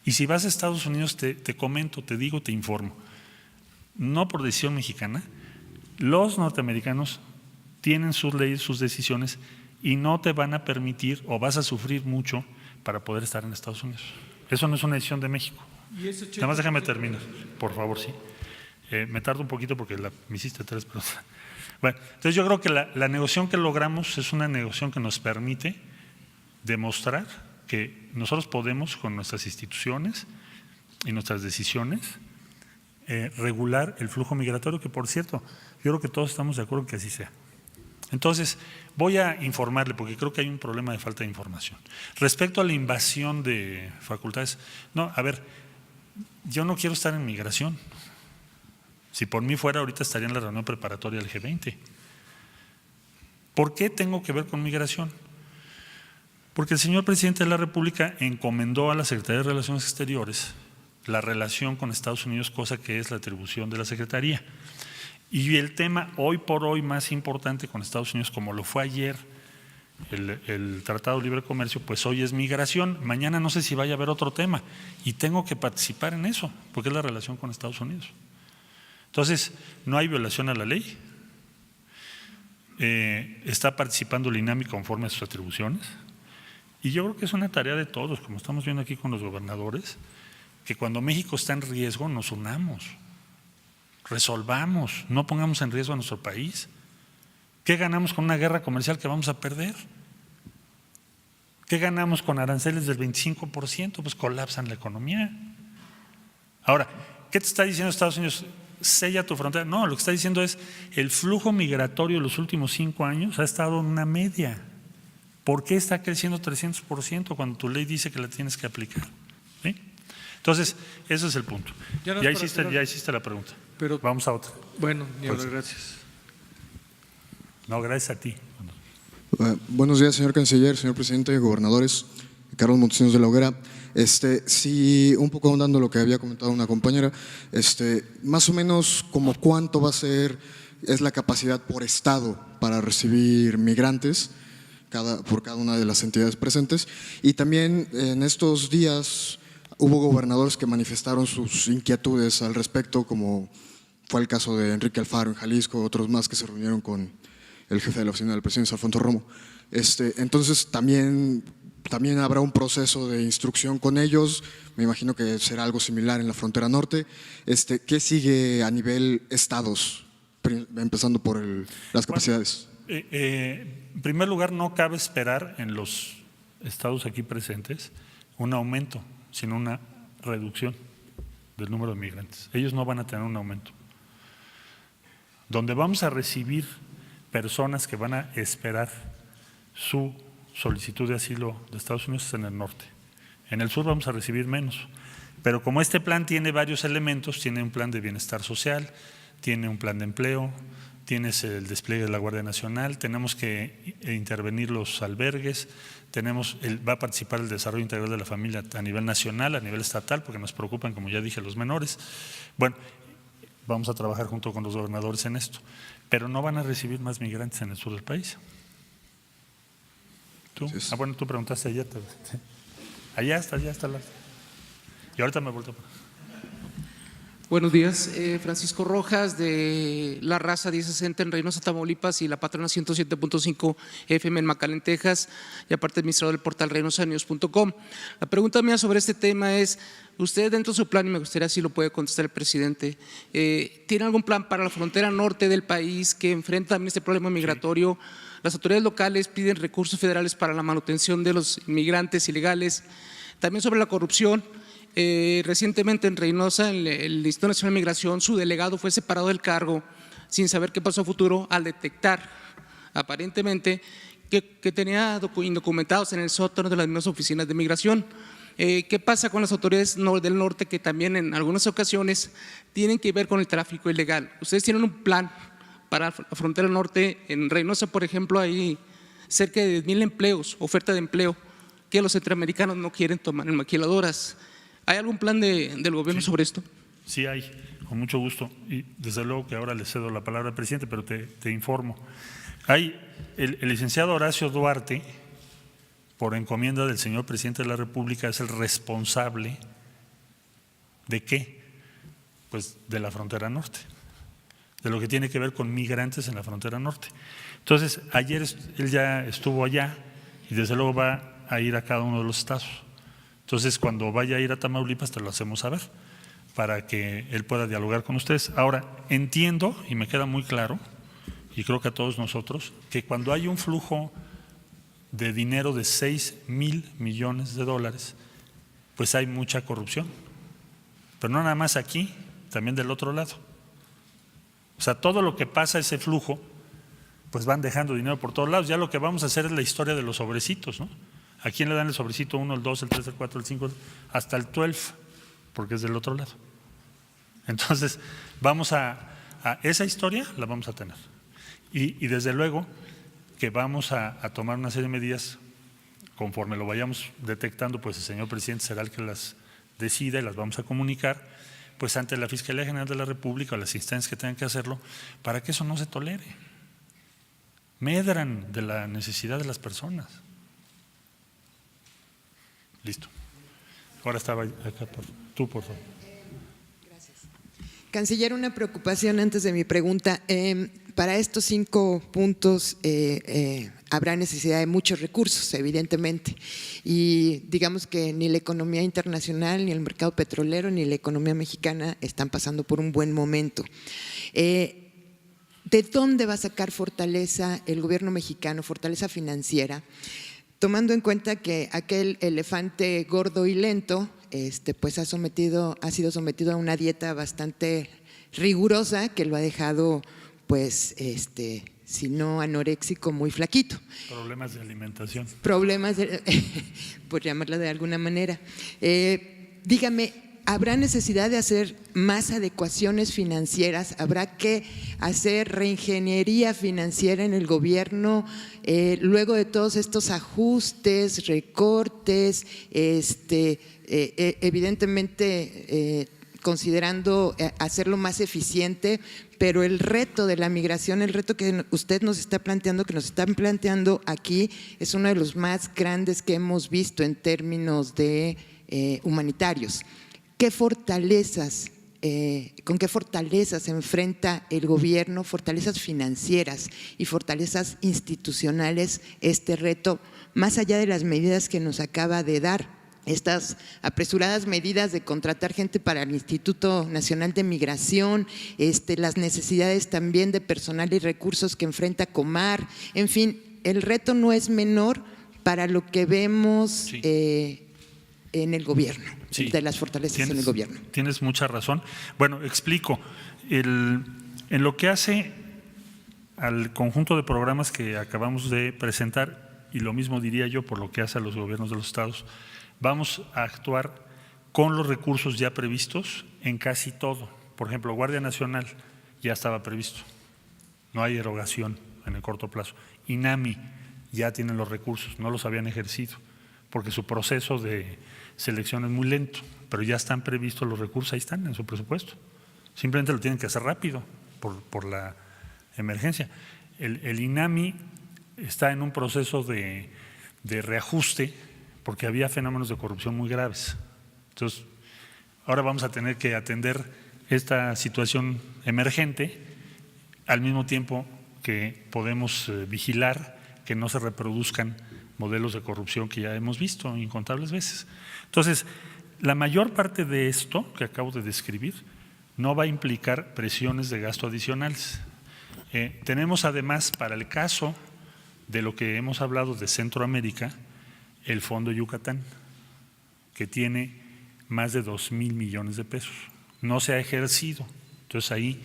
Y si vas a Estados Unidos, te comento, te digo, te informo. No por decisión mexicana, los norteamericanos tienen sus leyes, sus decisiones y no te van a permitir o vas a sufrir mucho para poder estar en Estados Unidos. Eso no es una decisión de México. Nada más déjame terminar, por favor, sí. Me tardo un poquito porque me hiciste 3 preguntas. Bueno, entonces yo creo que la negociación que logramos es una negociación que nos permite demostrar que nosotros podemos, con nuestras instituciones y nuestras decisiones, regular el flujo migratorio, que por cierto, yo creo que todos estamos de acuerdo que así sea. Entonces, voy a informarle, porque creo que hay un problema de falta de información. Respecto a la invasión de facultades, no, a ver, yo no quiero estar en migración. Si por mí fuera, ahorita estaría en la reunión preparatoria del G20. ¿Por qué tengo que ver con migración? Porque el señor presidente de la República encomendó a la Secretaría de Relaciones Exteriores la relación con Estados Unidos, cosa que es la atribución de la Secretaría. Y el tema hoy por hoy más importante con Estados Unidos, como lo fue ayer el Tratado de Libre Comercio, pues hoy es migración. Mañana no sé si vaya a haber otro tema y tengo que participar en eso, porque es la relación con Estados Unidos. Entonces, no hay violación a la ley. Está participando el INAMI conforme a sus atribuciones. Y yo creo que es una tarea de todos, como estamos viendo aquí con los gobernadores, que cuando México está en riesgo nos unamos, resolvamos, no pongamos en riesgo a nuestro país. ¿Qué ganamos con una guerra comercial que vamos a perder? ¿Qué ganamos con aranceles del 25%? Pues colapsan la economía. Ahora, ¿qué te está diciendo Estados Unidos? Sella tu frontera. No, lo que está diciendo es el flujo migratorio de los últimos 5 años ha estado en una media. ¿Por qué está creciendo 300% cuando tu ley dice que la tienes que aplicar? ¿Sí? Entonces, ese es el punto. Ya hiciste la pregunta. Pero, vamos a otra. Bueno, gracias. No, gracias a ti. Buenos días, señor canciller, señor presidente, gobernadores. Carlos Montesinos de la Hoguera. Sí, un poco ahondando lo que había comentado una compañera, más o menos como cuánto va a ser, es la capacidad por estado para recibir migrantes por cada una de las entidades presentes. Y también en estos días hubo gobernadores que manifestaron sus inquietudes al respecto, como fue el caso de Enrique Alfaro en Jalisco, otros más que se reunieron con el jefe de la oficina del presidente, Alfonso Romo. Entonces también habrá un proceso de instrucción con ellos, me imagino que será algo similar en la frontera norte. ¿Qué sigue a nivel estados, empezando por las capacidades? En primer lugar, no cabe esperar en los estados aquí presentes un aumento, sino una reducción del número de migrantes. Ellos no van a tener un aumento. Donde vamos a recibir personas que van a esperar su solicitud de asilo de Estados Unidos es en el norte. En el sur vamos a recibir menos. Pero como este plan tiene varios elementos, tiene un plan de bienestar social, tiene un plan de empleo, tienes el despliegue de la Guardia Nacional, tenemos que intervenir los albergues, va a participar el desarrollo integral de la familia a nivel nacional, a nivel estatal, porque nos preocupan, como ya dije, los menores. Bueno, vamos a trabajar junto con los gobernadores en esto, pero no van a recibir más migrantes en el sur del país. ¿Tú? Bueno, tú preguntaste allá. Allá está. Y ahorita me vuelto. Buenos días, Francisco Rojas de La Raza 1060 en Reynosa, Tamaulipas y La Patrona 107.5 FM en McAllen, Texas, y aparte administrador del portal reynosanews.com. La pregunta mía sobre este tema es, usted dentro de su plan, y me gustaría si lo puede contestar el presidente, ¿tiene algún plan para la frontera norte del país que enfrenta también este problema migratorio? Sí. Las autoridades locales piden recursos federales para la manutención de los inmigrantes ilegales. También sobre la corrupción. Recientemente en Reynosa, en el Instituto Nacional de Migración, su delegado fue separado del cargo sin saber qué pasó a futuro al detectar aparentemente que tenía indocumentados en el sótano de las mismas oficinas de migración. ¿Qué pasa con las autoridades del norte que también en algunas ocasiones tienen que ver con el tráfico ilegal? ¿Ustedes tienen un plan para la frontera norte? En Reynosa, por ejemplo, hay cerca de 10,000 empleos, oferta de empleo, que los centroamericanos no quieren tomar en maquiladoras. ¿Hay algún plan del gobierno sobre esto? Sí hay, con mucho gusto. Y desde luego que ahora le cedo la palabra al presidente, pero te informo. Hay el licenciado Horacio Duarte, por encomienda del señor presidente de la República, es el responsable ¿De qué? Pues de la frontera norte, de lo que tiene que ver con migrantes en la frontera norte. Entonces, ayer él ya estuvo allá y desde luego va a ir a cada uno de los estados. Entonces, cuando vaya a ir a Tamaulipas, te lo hacemos saber para que él pueda dialogar con ustedes. Ahora, entiendo y me queda muy claro, y creo que a todos nosotros, que cuando hay un flujo de dinero de 6,000 millones de dólares, pues hay mucha corrupción. Pero no nada más aquí, también del otro lado. O sea, todo lo que pasa ese flujo, pues van dejando dinero por todos lados. Ya lo que vamos a hacer es la historia de los sobrecitos, ¿no? ¿A quién le dan el sobrecito 1, el 2, el 3, el 4, el 5, hasta el 12, porque es del otro lado? Entonces, vamos a esa historia la vamos a tener. Y desde luego que vamos a tomar una serie de medidas conforme lo vayamos detectando, pues el señor presidente será el que las decida y las vamos a comunicar pues ante la Fiscalía General de la República o las instancias que tengan que hacerlo para que eso no se tolere. Medran de la necesidad de las personas. Listo. Ahora estaba acá, tú por favor. Gracias. Canciller, una preocupación antes de mi pregunta. Para estos 5 puntos habrá necesidad de muchos recursos, evidentemente, y digamos que ni la economía internacional, ni el mercado petrolero, ni la economía mexicana están pasando por un buen momento. ¿De dónde va a sacar fortaleza el gobierno mexicano, fortaleza financiera, tomando en cuenta que aquel elefante gordo y lento pues ha sido sometido a una dieta bastante rigurosa que lo ha dejado pues si no anoréxico, muy flaquito? Problemas de alimentación. Problemas, por llamarlo de alguna manera. Dígame, ¿habrá necesidad de hacer más adecuaciones financieras? ¿Habrá que hacer reingeniería financiera en el gobierno luego de todos estos ajustes, recortes, evidentemente considerando hacerlo más eficiente? Pero el reto de la migración, el reto que usted nos está planteando, que nos están planteando aquí, es uno de los más grandes que hemos visto en términos de humanitarios. ¿Qué fortalezas, con qué fortalezas se enfrenta el gobierno, fortalezas financieras y fortalezas institucionales, este reto, más allá de las medidas que nos acaba de dar? Estas apresuradas medidas de contratar gente para el Instituto Nacional de Migración, las necesidades también de personal y recursos que enfrenta Comar, en fin, el reto no es menor para lo que vemos sí. En el gobierno, sí. De las fortalezas en el gobierno. Tienes mucha razón. Bueno, explico. En lo que hace al conjunto de programas que acabamos de presentar, y lo mismo diría yo por lo que hace a los gobiernos de los estados, vamos a actuar con los recursos ya previstos en casi todo. Por ejemplo, Guardia Nacional ya estaba previsto, no hay erogación en el corto plazo. INAMI ya tienen los recursos, no los habían ejercido, porque su proceso de selección es muy lento, pero ya están previstos los recursos, ahí están en su presupuesto. Simplemente lo tienen que hacer rápido por la emergencia. El INAMI está en un proceso de reajuste, porque había fenómenos de corrupción muy graves. Entonces, ahora vamos a tener que atender esta situación emergente al mismo tiempo que podemos vigilar que no se reproduzcan modelos de corrupción que ya hemos visto incontables veces. Entonces, la mayor parte de esto que acabo de describir no va a implicar presiones de gasto adicionales. Tenemos además, para el caso de lo que hemos hablado de Centroamérica, el Fondo Yucatán, que tiene más de 2,000 millones de pesos. No se ha ejercido. Entonces ahí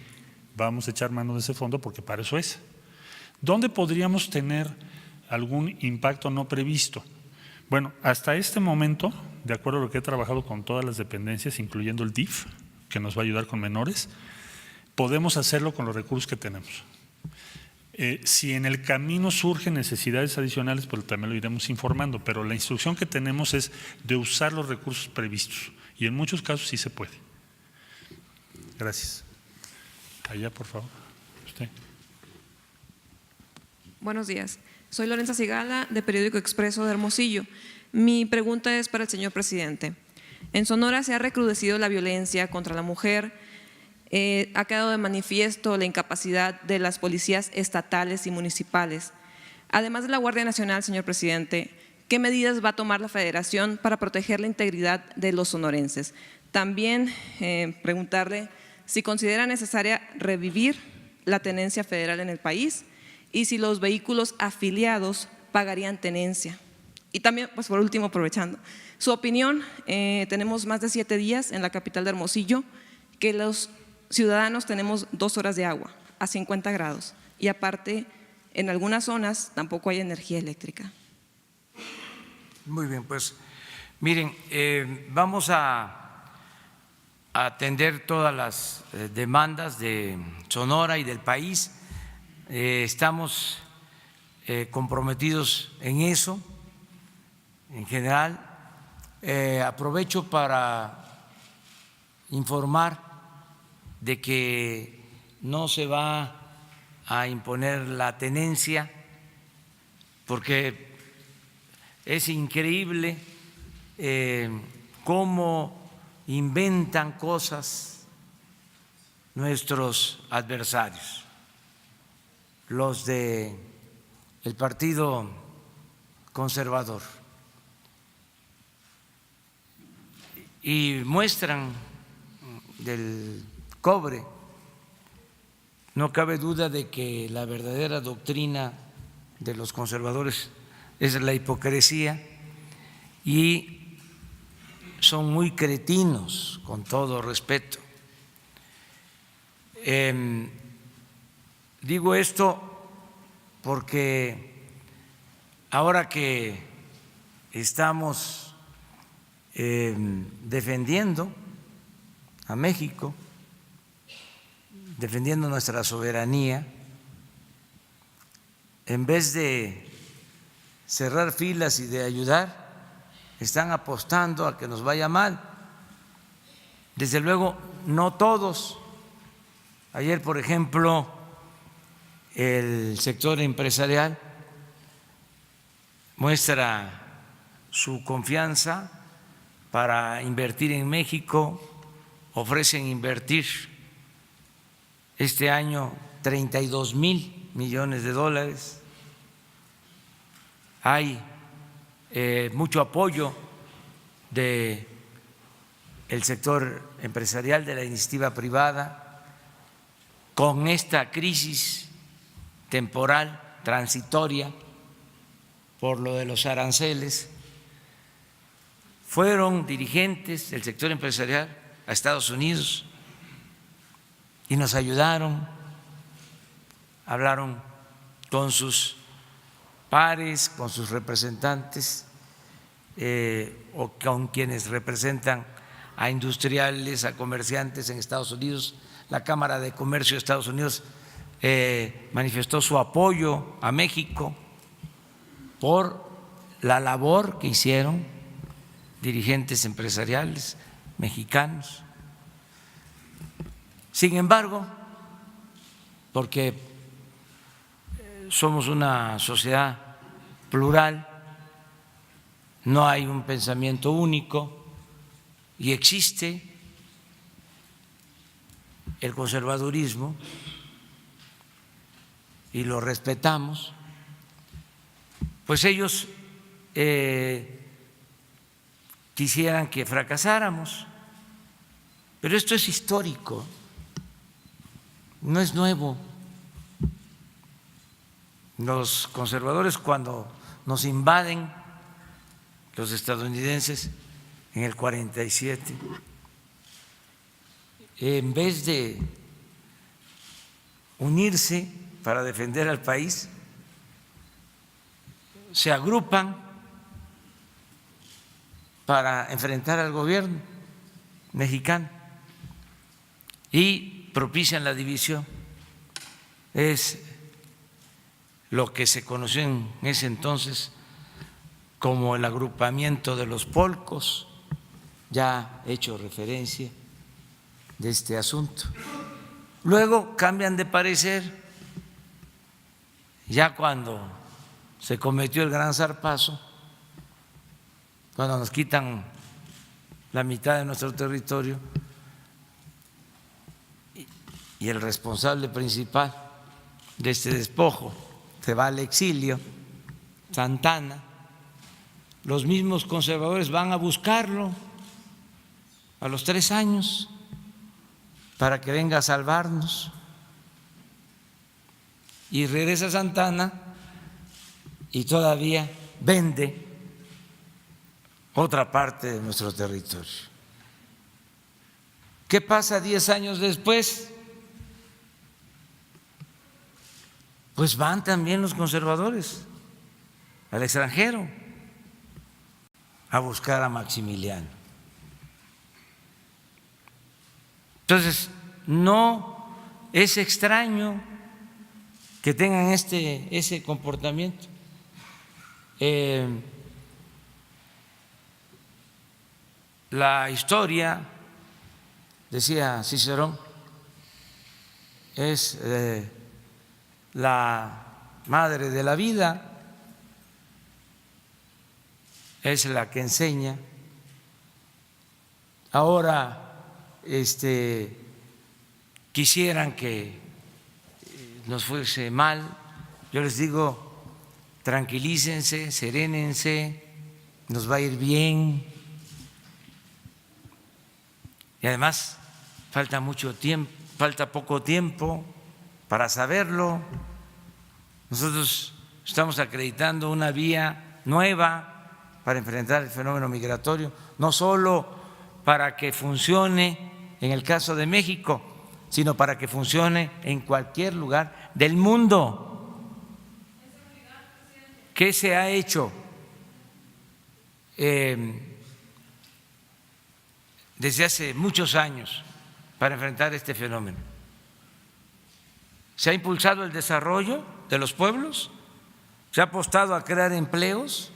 vamos a echar mano de ese fondo porque para eso es. ¿Dónde podríamos tener algún impacto no previsto? Bueno, hasta este momento, de acuerdo a lo que he trabajado con todas las dependencias, incluyendo el DIF, que nos va a ayudar con menores, podemos hacerlo con los recursos que tenemos. Si en el camino surgen necesidades adicionales, pues también lo iremos informando, pero la instrucción que tenemos es de usar los recursos previstos y en muchos casos sí se puede. Gracias. Allá, por favor. Usted. Buenos días. Soy Lorenza Sigala, de Periódico Expreso de Hermosillo. Mi pregunta es para el señor presidente. En Sonora se ha recrudecido la violencia contra la mujer, ha quedado de manifiesto la incapacidad de las policías estatales y municipales. Además de la Guardia Nacional, señor presidente, ¿qué medidas va a tomar la Federación para proteger la integridad de los sonorenses? También preguntarle si considera necesaria revivir la tenencia federal en el país y si los vehículos afiliados pagarían tenencia. Y también, pues por último, aprovechando, su opinión, tenemos más de 7 días en la capital de Hermosillo que los ciudadanos tenemos 2 horas de agua a 50 grados y aparte en algunas zonas tampoco hay energía eléctrica. Muy bien, pues miren, vamos a atender todas las demandas de Sonora y del país. Estamos comprometidos en eso, en general. Aprovecho para informar de que no se va a imponer la tenencia porque es increíble cómo inventan cosas nuestros adversarios, los del Partido Conservador, y muestran del cobre. No cabe duda de que la verdadera doctrina de los conservadores es la hipocresía y son muy cretinos, con todo respeto. Digo esto porque ahora que estamos defendiendo a México, defendiendo nuestra soberanía, en vez de cerrar filas y de ayudar, están apostando a que nos vaya mal. Desde luego, no todos. Ayer, por ejemplo, el sector empresarial muestra su confianza para invertir en México, ofrecen invertir este año 32,000 millones de dólares. Hay mucho apoyo del sector empresarial, de la iniciativa privada, con esta crisis temporal, transitoria, por lo de los aranceles. Fueron dirigentes del sector empresarial a Estados Unidos y nos ayudaron, hablaron con sus pares, con sus representantes o con quienes representan a industriales, a comerciantes en Estados Unidos. La Cámara de Comercio de Estados Unidos manifestó su apoyo a México por la labor que hicieron dirigentes empresariales mexicanos. Sin embargo, porque somos una sociedad plural, no hay un pensamiento único y existe el conservadurismo y lo respetamos, pues ellos quisieran que fracasáramos, pero esto es histórico, no es nuevo. Los conservadores, cuando nos invaden los estadounidenses en el 47, en vez de unirse para defender al país, se agrupan para enfrentar al gobierno mexicano y propician la división. Es lo que se conoció en ese entonces como el agrupamiento de los polcos, ya he hecho referencia de este asunto. Luego cambian de parecer, ya cuando se cometió el gran zarpazo, cuando nos quitan la mitad de nuestro territorio, y el responsable principal de este despojo se va al exilio, Santana, los mismos conservadores van a buscarlo a los 3 años para que venga a salvarnos. Y regresa Santana y todavía vende otra parte de nuestro territorio. ¿Qué pasa 10 años después? Pues van también los conservadores al extranjero a buscar a Maximiliano. Entonces, no es extraño que tengan ese comportamiento. La historia, decía Cicerón, es la madre de la vida, es la que enseña. Ahora quisieran que nos fuese mal. Yo les digo, tranquilícense, serénense, nos va a ir bien. Y además falta mucho tiempo, falta poco tiempo para saberlo. Nosotros estamos acreditando una vía nueva para enfrentar el fenómeno migratorio, no solo para que funcione en el caso de México, sino para que funcione en cualquier lugar del mundo. ¿Qué se ha hecho desde hace muchos años para enfrentar este fenómeno? Se ha impulsado el desarrollo de los pueblos, se ha apostado a crear empleos,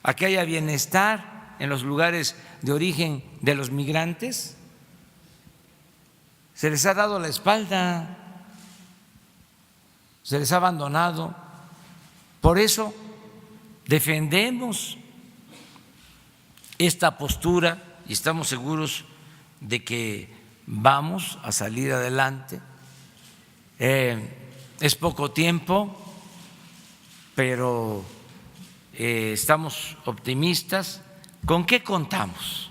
a que haya bienestar en los lugares de origen de los migrantes. Se les ha dado la espalda, se les ha abandonado. Por eso defendemos esta postura y estamos seguros de que vamos a salir adelante. Es poco tiempo, pero estamos optimistas. ¿Con qué contamos?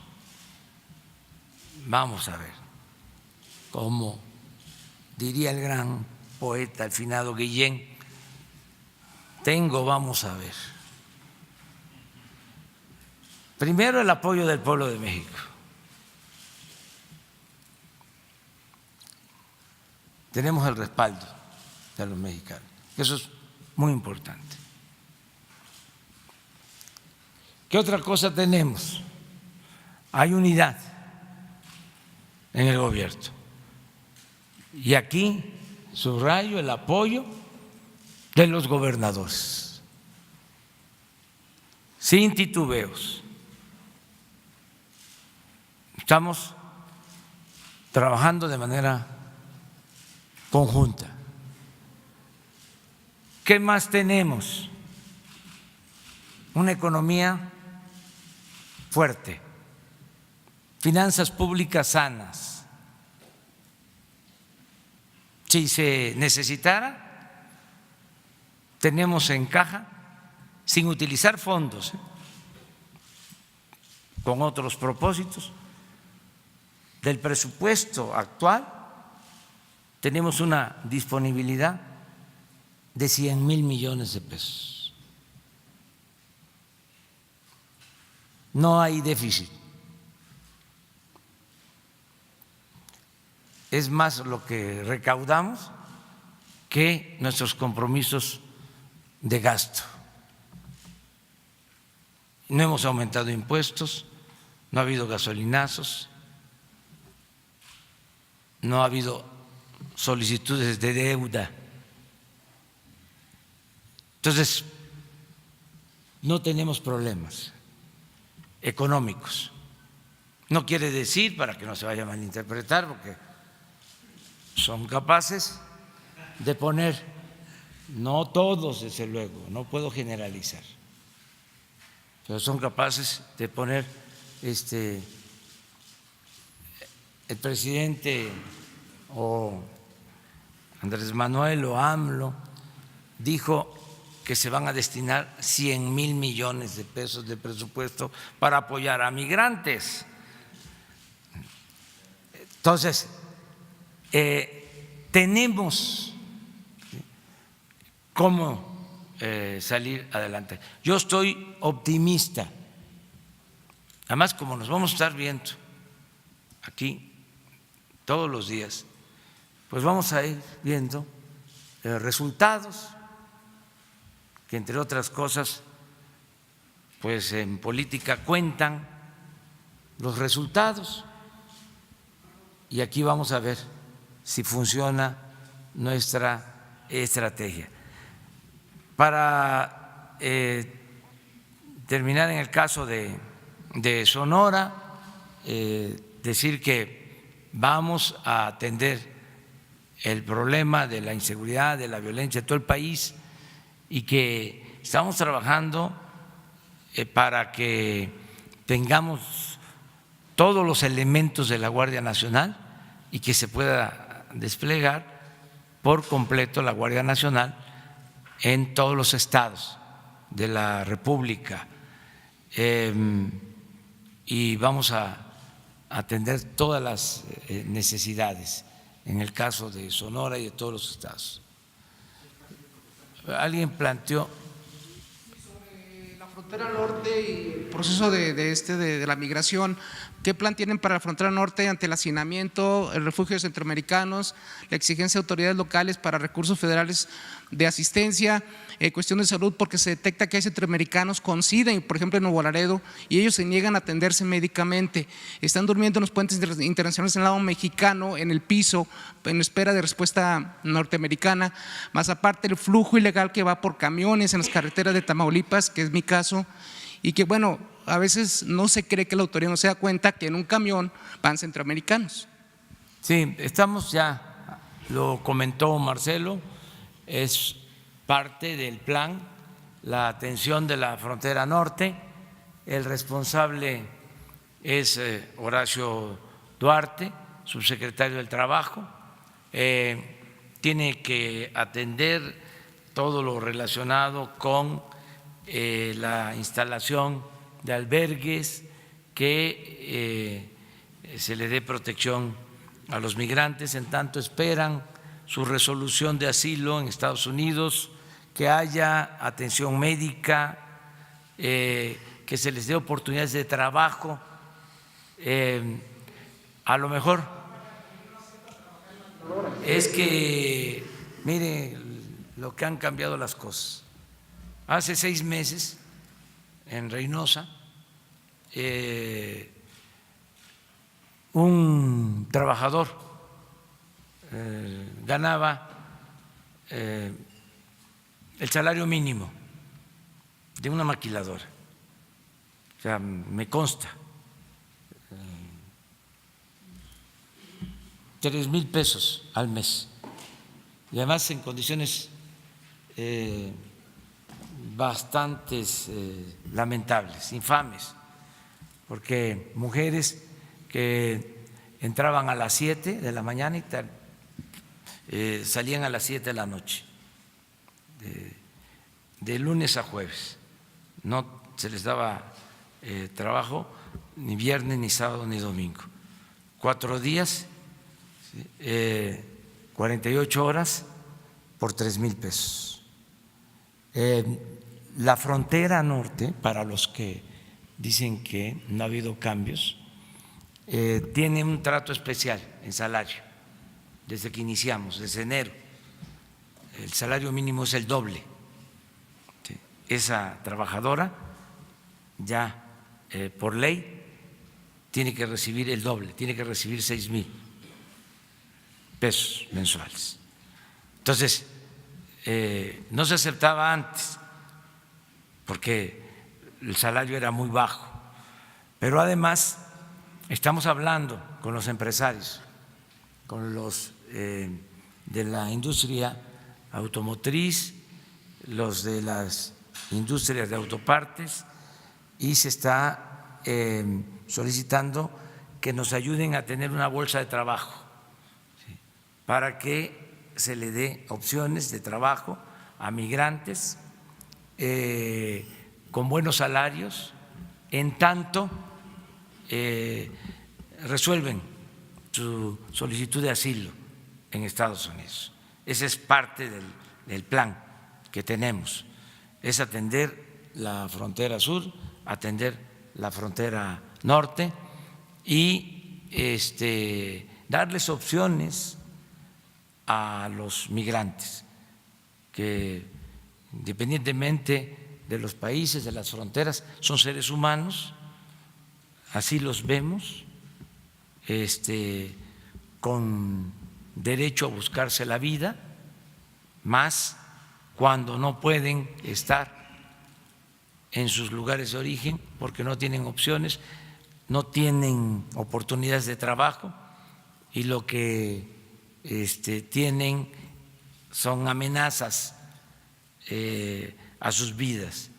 Vamos a ver. Como diría el gran poeta, el finado Guillén, vamos a ver. Primero, el apoyo del pueblo de México. Tenemos el respaldo de los mexicanos. Eso es muy importante. ¿Qué otra cosa tenemos? Hay unidad en el gobierno. Y aquí subrayo el apoyo de los gobernadores, sin titubeos. Estamos trabajando de manera conjunta. ¿Qué más tenemos? Una economía fuerte, finanzas públicas sanas. Si se necesitara, tenemos en caja, sin utilizar fondos, con otros propósitos, del presupuesto actual, tenemos una disponibilidad de 100,000 millones de pesos. No hay déficit. Es más lo que recaudamos que nuestros compromisos de gasto. No hemos aumentado impuestos, no ha habido gasolinazos, no ha habido solicitudes de deuda. Entonces, no tenemos problemas económicos. No quiere decir, para que no se vaya a malinterpretar, porque son capaces de poner, no todos desde luego, no puedo generalizar, pero son capaces de poner el presidente o Andrés Manuel o AMLO dijo que se van a destinar 100,000 millones de pesos de presupuesto para apoyar a migrantes. Entonces, tenemos cómo salir adelante. Yo estoy optimista. Además, como nos vamos a estar viendo aquí todos los días, pues vamos a ir viendo resultados que, entre otras cosas, pues en política cuentan los resultados, y aquí vamos a ver si funciona nuestra estrategia. Para terminar, en el caso de Sonora, decir que vamos a atender el problema de la inseguridad, de la violencia en todo el país, y que estamos trabajando para que tengamos todos los elementos de la Guardia Nacional y que se pueda desplegar por completo la Guardia Nacional en todos los estados de la República, y vamos a atender todas las necesidades en el caso de Sonora y de todos los estados. Alguien planteó sobre la frontera norte y el proceso de la migración. ¿Qué plan tienen para la frontera norte ante el hacinamiento, el refugio de centroamericanos, la exigencia de autoridades locales para recursos federales de asistencia, cuestión de salud, porque se detecta que hay centroamericanos con SIDA, por ejemplo en Nuevo Laredo, y ellos se niegan a atenderse médicamente? Están durmiendo en los puentes internacionales en el lado mexicano, en el piso, en espera de respuesta norteamericana, más aparte el flujo ilegal que va por camiones en las carreteras de Tamaulipas, que es mi caso, y que bueno, a veces no se cree que la autoridad no se da cuenta que en un camión van centroamericanos. Sí, estamos ya, lo comentó Marcelo, es parte del plan la atención de la frontera norte. El responsable es Horacio Duarte, subsecretario del Trabajo. Tiene que atender todo lo relacionado con la instalación de albergues, que se le dé protección a los migrantes en tanto esperan su resolución de asilo en Estados Unidos, que haya atención médica, que se les dé oportunidades de trabajo. A lo mejor es que, mire lo que han cambiado las cosas. Hace 6 meses en Reynosa, un trabajador ganaba el salario mínimo de una maquiladora, o sea, me consta, 3,000 pesos al mes, y además en condiciones bastantes lamentables, infames, porque mujeres que entraban a las 7 de la mañana y salían a las 7 de la noche, de lunes a jueves, no se les daba trabajo ni viernes, ni sábado, ni domingo, 4 días, 48 horas por 3,000 pesos. La frontera norte, para los que dicen que no ha habido cambios, tiene un trato especial en salario desde que iniciamos, desde enero. El salario mínimo es el doble. Esa trabajadora ya por ley tiene que recibir el doble, tiene que recibir 6,000 pesos mensuales. Entonces, no se aceptaba antes porque el salario era muy bajo, pero además estamos hablando con los empresarios, con los de la industria automotriz, los de las industrias de autopartes, y se está solicitando que nos ayuden a tener una bolsa de trabajo, ¿sí?, para que se le dé opciones de trabajo a migrantes con buenos salarios, en tanto resuelven su solicitud de asilo en Estados Unidos. Ese es parte del plan que tenemos, es atender la frontera sur, atender la frontera norte y darles opciones a los migrantes que, independientemente de los países, de las fronteras, son seres humanos, así los vemos, con derecho a buscarse la vida, más cuando no pueden estar en sus lugares de origen porque no tienen opciones, no tienen oportunidades de trabajo y lo que tienen son amenazas a sus vidas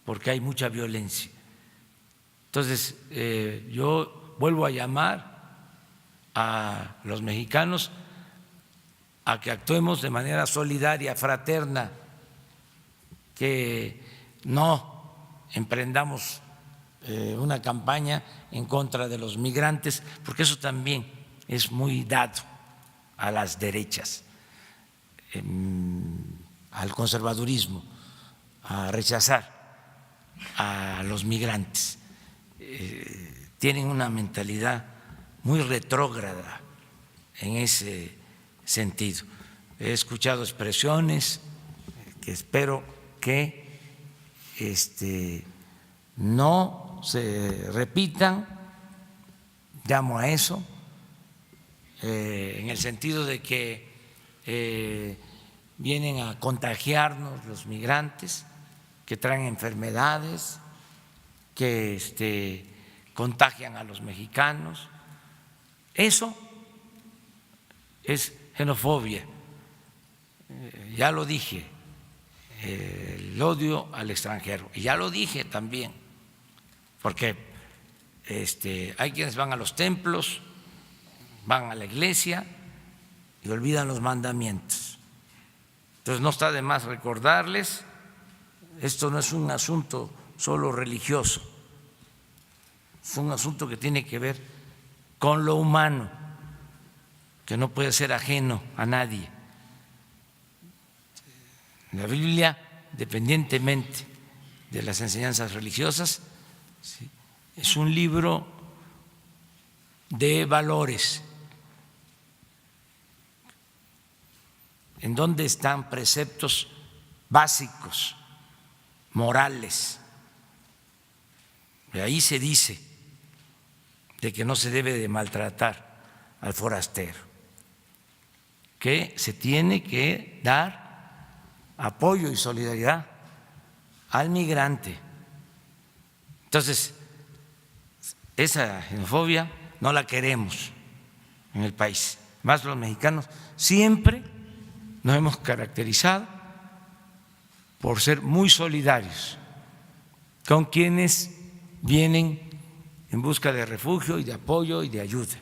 porque hay mucha violencia. Entonces, yo vuelvo a llamar a los mexicanos a que actuemos de manera solidaria, fraterna, que no emprendamos una campaña en contra de los migrantes, porque eso también es muy dado a las derechas, al conservadurismo, a rechazar a los migrantes. Tienen una mentalidad muy retrógrada en ese sentido. He escuchado expresiones que espero que no se repitan, llamo a eso, en el sentido de que vienen a contagiarnos los migrantes, que traen enfermedades, que contagian a los mexicanos. Eso es xenofobia, ya lo dije, el odio al extranjero, y ya lo dije también, porque hay quienes van a los templos, van a la iglesia y olvidan los mandamientos. Entonces no está de más recordarles, esto no es un asunto solo religioso, es un asunto que tiene que ver con lo humano, que no puede ser ajeno a nadie. La Biblia, independientemente de las enseñanzas religiosas, ¿sí?, es un libro de valores, en donde están preceptos básicos, morales. Y ahí se dice de que no se debe de maltratar al forastero, que se tiene que dar apoyo y solidaridad al migrante. Entonces, esa xenofobia no la queremos en el país. Más los mexicanos siempre nos hemos caracterizado por ser muy solidarios con quienes vienen en busca de refugio y de apoyo y de ayuda.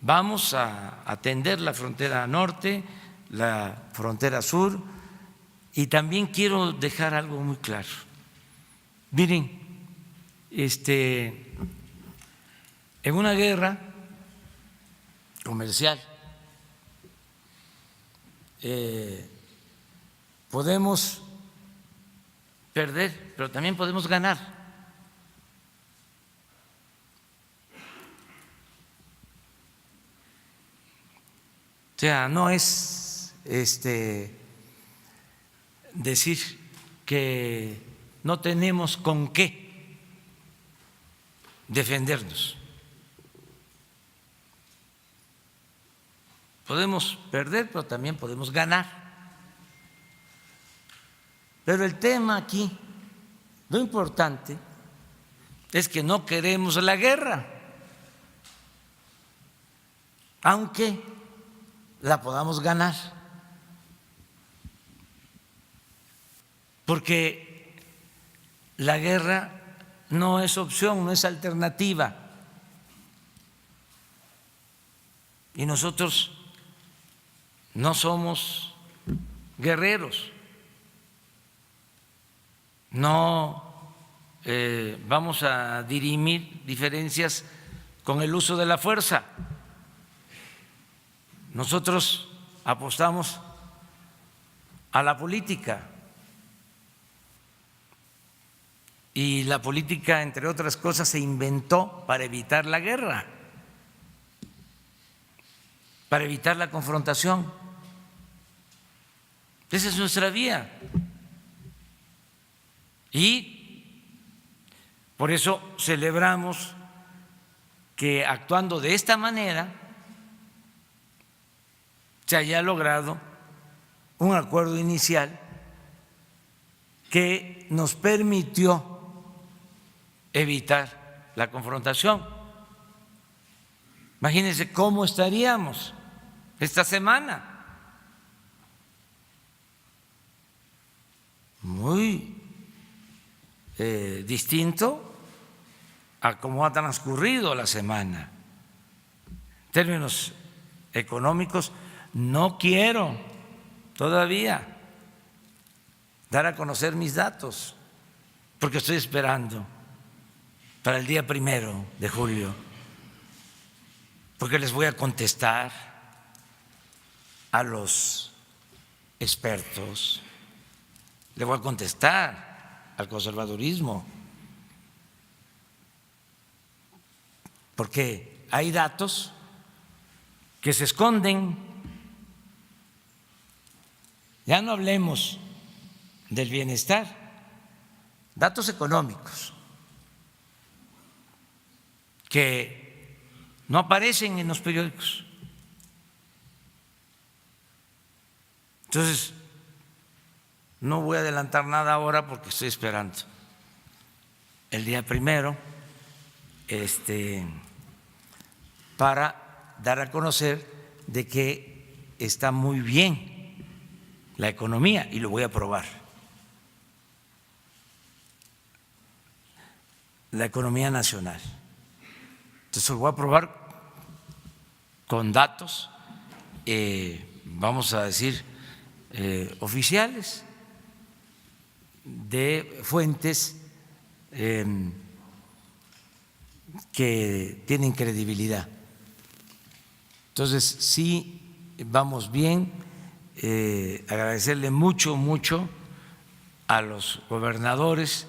Vamos a atender la frontera norte, la frontera sur, y también quiero dejar algo muy claro. Miren, en una guerra comercial podemos perder, pero también podemos ganar. O sea, no es decir que no tenemos con qué defendernos. Podemos perder, pero también podemos ganar. Pero el tema aquí, lo importante, es que no queremos la guerra, aunque la podamos ganar, porque la guerra no es opción, no es alternativa. y nosotros no somos guerreros, no vamos a dirimir diferencias con el uso de la fuerza. Nosotros apostamos a la política y la política, entre otras cosas, se inventó para evitar la guerra, para evitar la confrontación. Esa es nuestra vía. Y por eso celebramos que actuando de esta manera se haya logrado un acuerdo inicial que nos permitió evitar la confrontación. Imagínense cómo estaríamos esta semana. Muy distinto a cómo ha transcurrido la semana. En términos económicos, no quiero todavía dar a conocer mis datos, porque estoy esperando para el día 1 de julio, porque les voy a contestar a los expertos, le voy a contestar al conservadurismo, porque hay datos que se esconden. Ya no hablemos del bienestar, datos económicos que no aparecen en los periódicos. Entonces, no voy a adelantar nada ahora porque estoy esperando el día 1 para dar a conocer de que está muy bien la economía y lo voy a probar. La economía nacional. Entonces lo voy a probar con datos, vamos a decir, oficiales, de fuentes que tienen credibilidad. Entonces, sí, vamos bien. Agradecerle mucho a los gobernadores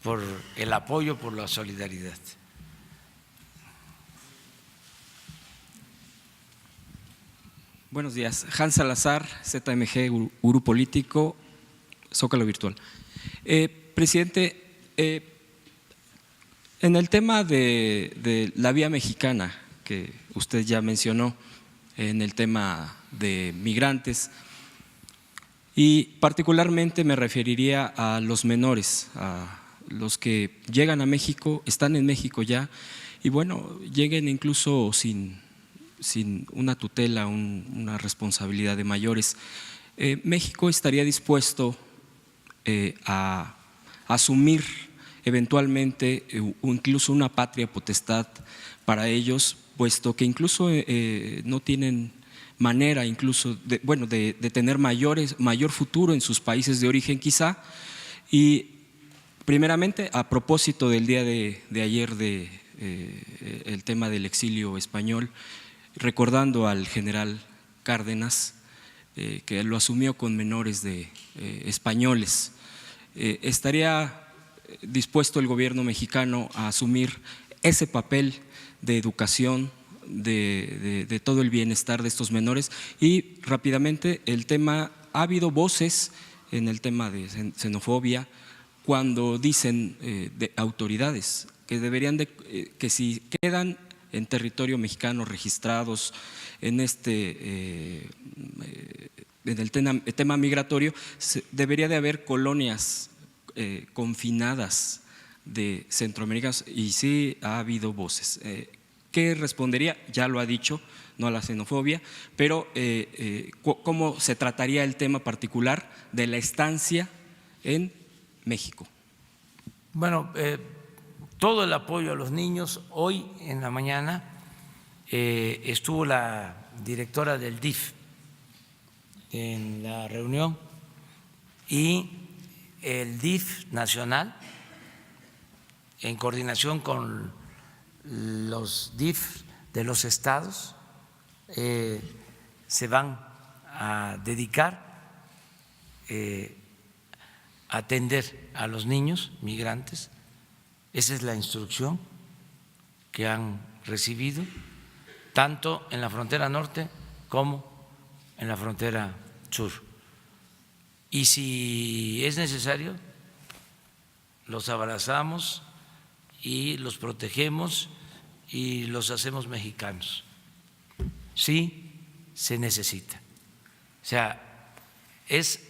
por el apoyo, por la solidaridad. Buenos días. Hans Salazar, ZMG, Gurú Político, Zócalo Virtual. Presidente, en el tema de la vía mexicana, que usted ya mencionó, en el tema de migrantes, y particularmente me referiría a los menores, a los que llegan a México, están en México ya, y bueno, lleguen incluso sin una tutela, una responsabilidad de mayores. México estaría dispuesto a asumir eventualmente incluso una patria potestad para ellos, puesto que incluso no tienen manera incluso de tener mayor futuro en sus países de origen quizá. Y primeramente, a propósito del día de ayer el tema del exilio español, recordando al general Cárdenas, que lo asumió con menores españoles, ¿estaría dispuesto el gobierno mexicano a asumir ese papel de educación, de todo el bienestar de estos menores? Y rápidamente, el tema, ha habido voces en el tema de xenofobia cuando dicen de autoridades que deberían que si quedan en territorio mexicano registrados en en el tema migratorio, debería de haber colonias confinadas de centroamericanos, y sí ha habido voces. ¿Qué respondería? Ya lo ha dicho, no a la xenofobia, pero ¿cómo se trataría el tema particular de la estancia en México? Bueno, todo el apoyo a los niños. Hoy en la mañana estuvo la directora del DIF en la reunión y el DIF nacional, en coordinación con los DIF de los estados, se van a dedicar a atender a los niños migrantes. Esa es la instrucción que han recibido, tanto en la frontera norte como en la frontera sur. Y si es necesario, los abrazamos y los protegemos y los hacemos mexicanos. Sí se necesita. O sea, es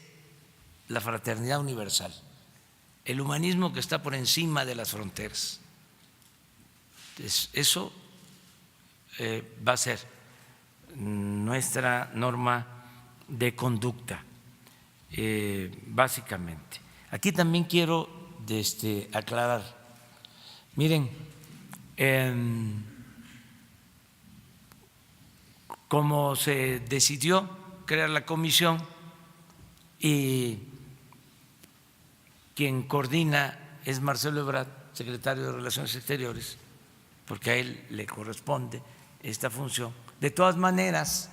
la fraternidad universal, el humanismo que está por encima de las fronteras. Eso va a ser nuestra norma de conducta, básicamente. Aquí también quiero aclarar. Miren, como se decidió crear la comisión y quien coordina es Marcelo Ebrard, secretario de Relaciones Exteriores, porque a él le corresponde esta función. De todas maneras,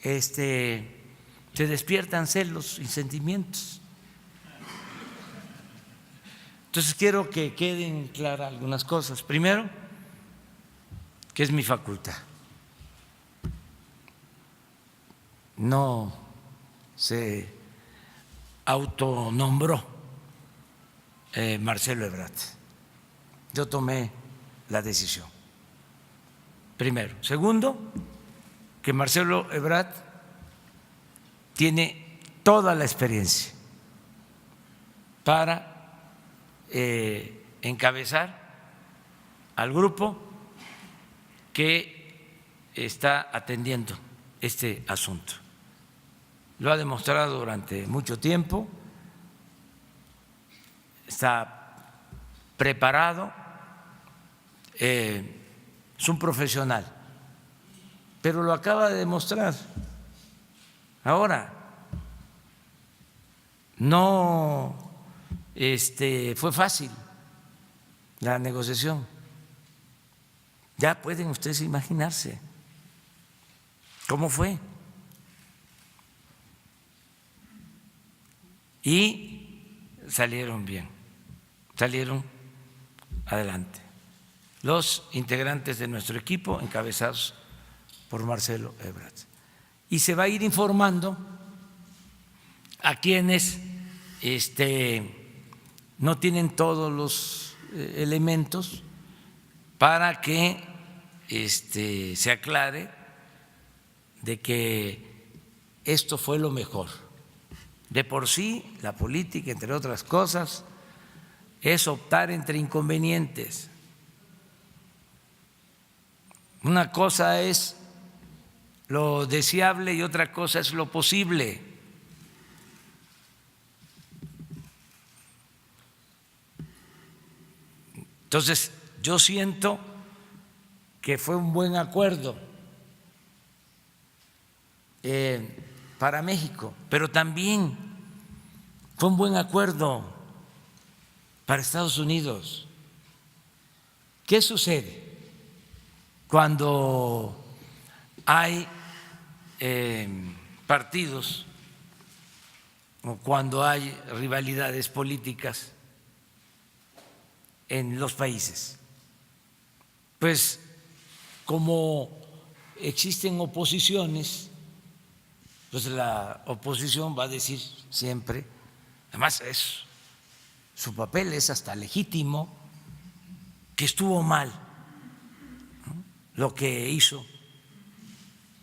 se despiertan celos y sentimientos. Entonces quiero que queden claras algunas cosas. Primero, que es mi facultad. No se autonombró Marcelo Ebrard. Yo tomé la decisión. Primero. Segundo, que Marcelo Ebrard tiene toda la experiencia para encabezar al grupo que está atendiendo este asunto. Lo ha demostrado durante mucho tiempo, está preparado, es un profesional, pero lo acaba de demostrar. Ahora, no fue fácil la negociación. Ya pueden ustedes imaginarse cómo fue. Y salieron bien, salieron adelante los integrantes de nuestro equipo, encabezados por Marcelo Ebrard. Y se va a ir informando a quienes no tienen todos los elementos para que se aclare de que esto fue lo mejor. De por sí, la política, entre otras cosas, es optar entre inconvenientes. Una cosa es lo deseable y otra cosa es lo posible. Entonces, yo siento que fue un buen acuerdo para México, pero también fue un buen acuerdo para Estados Unidos. ¿Qué sucede cuando hay partidos o cuando hay rivalidades políticas en los países? Pues como existen oposiciones, pues la oposición va a decir siempre, además su papel es hasta legítimo, que estuvo mal, ¿no?, lo que hizo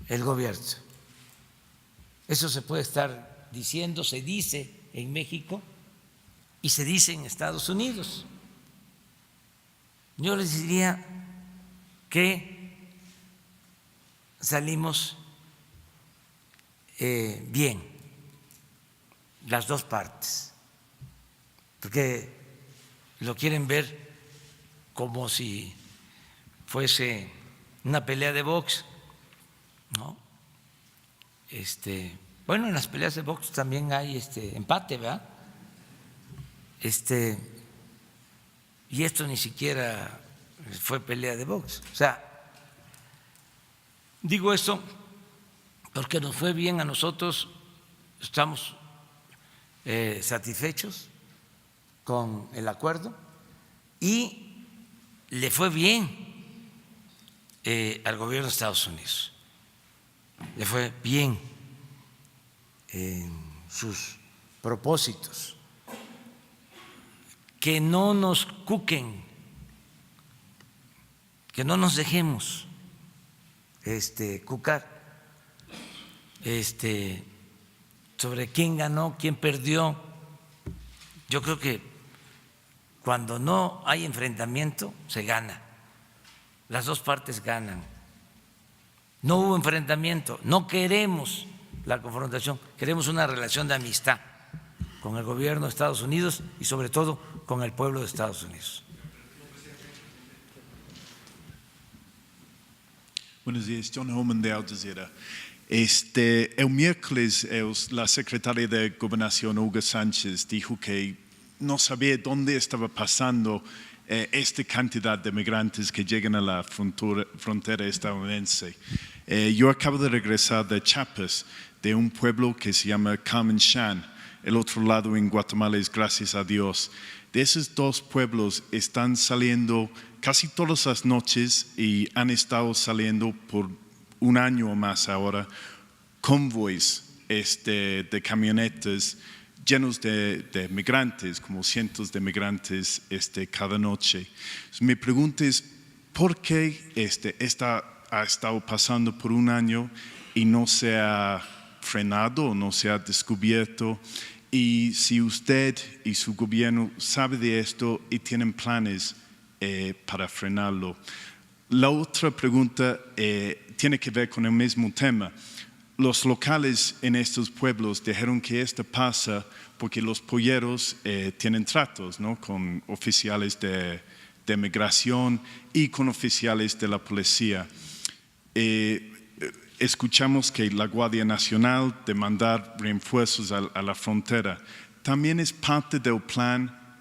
el gobierno. Eso se puede estar diciendo, se dice en México y se dice en Estados Unidos. Yo les diría que salimos bien las dos partes, porque lo quieren ver como si fuese una pelea de box, ¿no? Bueno, en las peleas de box también hay empate, ¿verdad? Y esto ni siquiera fue pelea de box. O sea, digo esto porque nos fue bien a nosotros, estamos satisfechos con el acuerdo y le fue bien al gobierno de Estados Unidos, le fue bien en sus propósitos. Que no nos cuquen, que no nos dejemos cucar sobre quién ganó, quién perdió. Yo creo que cuando no hay enfrentamiento se gana, las dos partes ganan. No hubo enfrentamiento, no queremos la confrontación, queremos una relación de amistad con el gobierno de Estados Unidos y sobre todo con el pueblo de Estados Unidos. Buenos días, John Holman de Al Jazeera. El miércoles la secretaria de Gobernación, Olga Sánchez, dijo que no sabía dónde estaba pasando esta cantidad de migrantes que llegan a la frontera estadounidense. Yo acabo de regresar de Chiapas, de un pueblo que se llama Carmen-Chan. El otro lado en Guatemala es Gracias a Dios. De esos dos pueblos están saliendo casi todas las noches y han estado saliendo por un año o más ahora convoys de camionetas llenos de migrantes, como cientos de migrantes cada noche. Mi pregunta es, ¿por qué ha estado pasando por un año y no se ha frenado, no se ha descubierto? Y si usted y su gobierno sabe de esto y tienen planes para frenarlo. La otra pregunta tiene que ver con el mismo tema. Los locales en estos pueblos dijeron que esto pasa porque los polleros tienen tratos, ¿no?, con oficiales de migración y con oficiales de la policía. Escuchamos que la Guardia Nacional de mandar refuerzos a la frontera también es parte del plan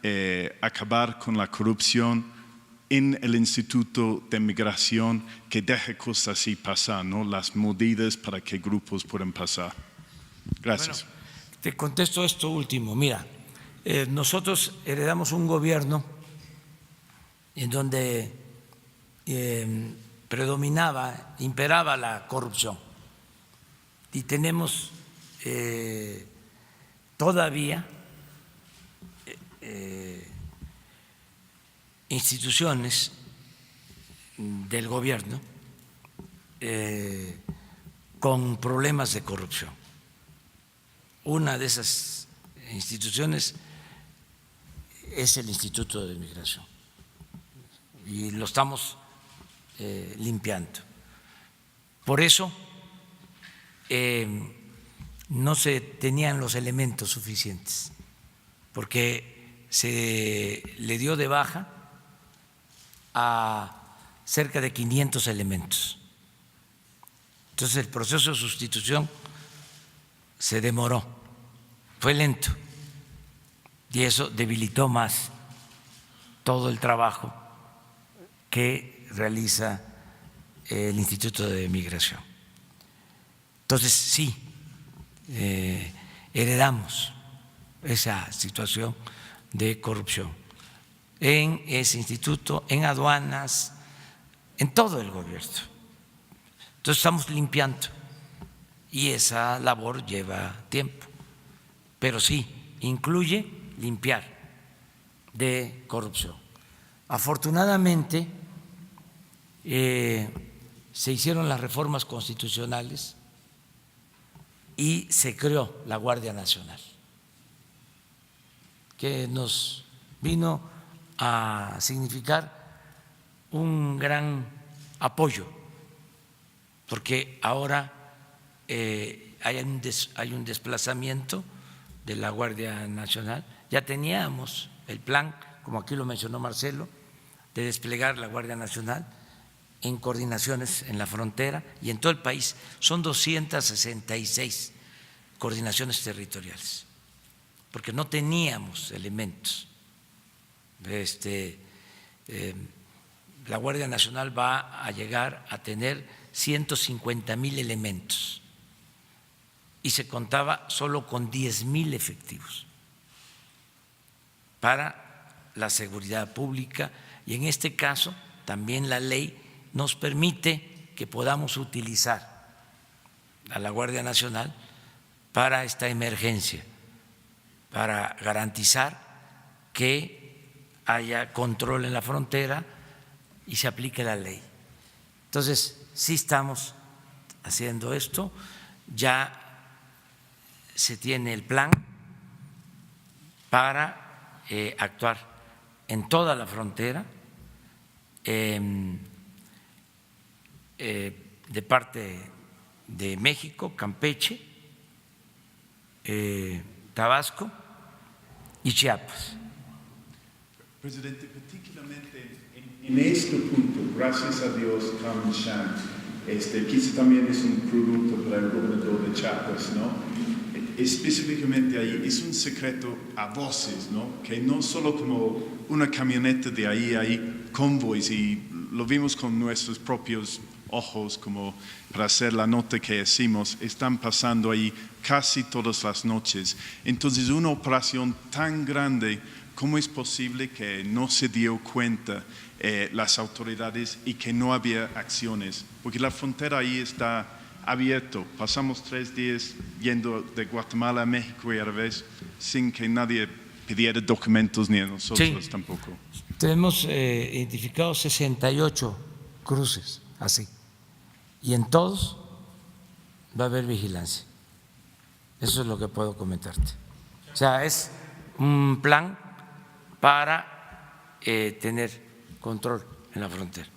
acabar con la corrupción en el Instituto de Migración, que deje cosas así pasar, ¿no?, las medidas para que grupos puedan pasar. Gracias. Bueno, te contesto esto último. Mira, nosotros heredamos un gobierno en donde imperaba la corrupción y tenemos todavía instituciones del gobierno con problemas de corrupción. Una de esas instituciones es el Instituto de Migración y lo estamos limpiando. Por eso no se tenían los elementos suficientes, porque se le dio de baja a cerca de 500 elementos. Entonces el proceso de sustitución se demoró, fue lento y eso debilitó más todo el trabajo que realiza el Instituto de Migración. Entonces sí, heredamos esa situación de corrupción en ese instituto, en aduanas, en todo el gobierno. Entonces estamos limpiando y esa labor lleva tiempo, pero sí, incluye limpiar de corrupción. Afortunadamente se hicieron las reformas constitucionales y se creó la Guardia Nacional, que nos vino a significar un gran apoyo, porque ahora hay un desplazamiento de la Guardia Nacional. Ya teníamos el plan, como aquí lo mencionó Marcelo, de desplegar la Guardia Nacional en coordinaciones en la frontera y en todo el país. Son 266 coordinaciones territoriales, porque no teníamos elementos. La Guardia Nacional va a llegar a tener 150,000 elementos y se contaba solo con 10,000 efectivos para la seguridad pública, y en este caso también la ley nos permite que podamos utilizar a la Guardia Nacional para esta emergencia, para garantizar que haya control en la frontera y se aplique la ley. Entonces, sí estamos haciendo esto, ya se tiene el plan para actuar en toda la frontera, de parte de México, Campeche, Tabasco y Chiapas. Presidente, particularmente en este punto, gracias a Dios, Carmen Chan, quizá también es un producto para el gobernador de Chiapas, ¿no? Específicamente ahí es un secreto a voces, ¿no? Que no solo como una camioneta de ahí hay convoys, y lo vimos con nuestros propios ojos, como para hacer la nota que hicimos, están pasando ahí casi todas las noches. Entonces, una operación tan grande, ¿cómo es posible que no se dio cuenta las autoridades y que no había acciones? Porque la frontera ahí está abierto. Pasamos 3 días yendo de Guatemala a México y al revés, sin que nadie pidiera documentos, ni a nosotros tampoco. Tenemos identificados 68 cruces así, y en todos va a haber vigilancia. Eso es lo que puedo comentarte. O sea, es un plan para tener control en la frontera.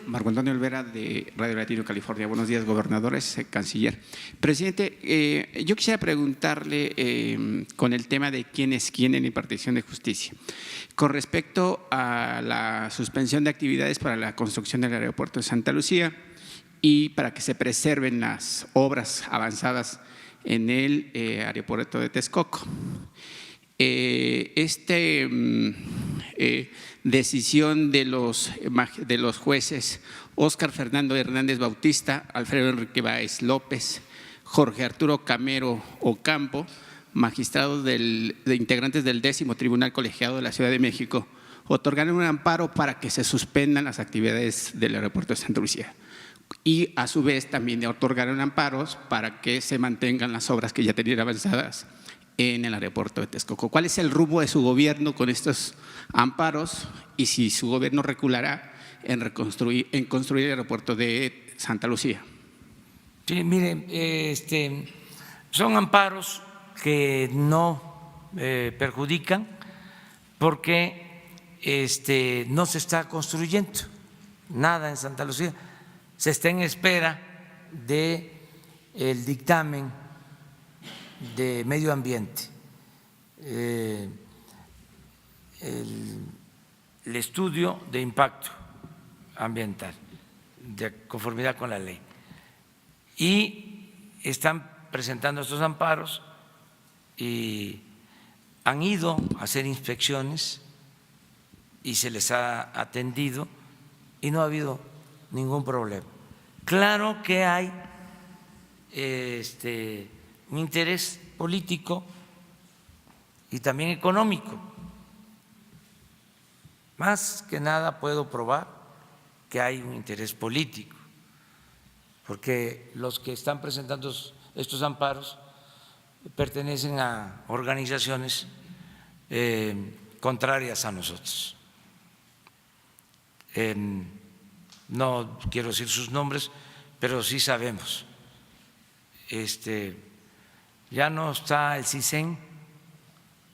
Marco Antonio Olvera, de Radio Latino, California. Buenos días, gobernadores, canciller. Presidente, yo quisiera preguntarle con el tema de quién es quién en impartición de justicia. Con respecto a la suspensión de actividades para la construcción del aeropuerto de Santa Lucía y para que se preserven las obras avanzadas en el aeropuerto de Texcoco. Decisión de los jueces Óscar Fernando Hernández Bautista, Alfredo Enrique Báez López, Jorge Arturo Camero Ocampo, magistrados de integrantes del 10º Tribunal Colegiado de la Ciudad de México, otorgaron un amparo para que se suspendan las actividades del aeropuerto de Santa Lucía. Y a su vez también otorgaron amparos para que se mantengan las obras que ya tenían avanzadas en el aeropuerto de Texcoco. ¿Cuál es el rumbo de su gobierno con estos amparos y si su gobierno reculará en construir el aeropuerto de Santa Lucía? Sí, miren, son amparos que no perjudican porque no se está construyendo nada en Santa Lucía. Se está en espera del dictamen de medio ambiente, el estudio de impacto ambiental, de conformidad con la ley. Y están presentando estos amparos y han ido a hacer inspecciones y se les ha atendido y no ha habido ningún problema. Claro que hay un interés político y también económico. Más que nada puedo probar que hay un interés político, porque los que están presentando estos amparos pertenecen a organizaciones contrarias a nosotros. No quiero decir sus nombres, pero sí sabemos. Ya no está el CISEN,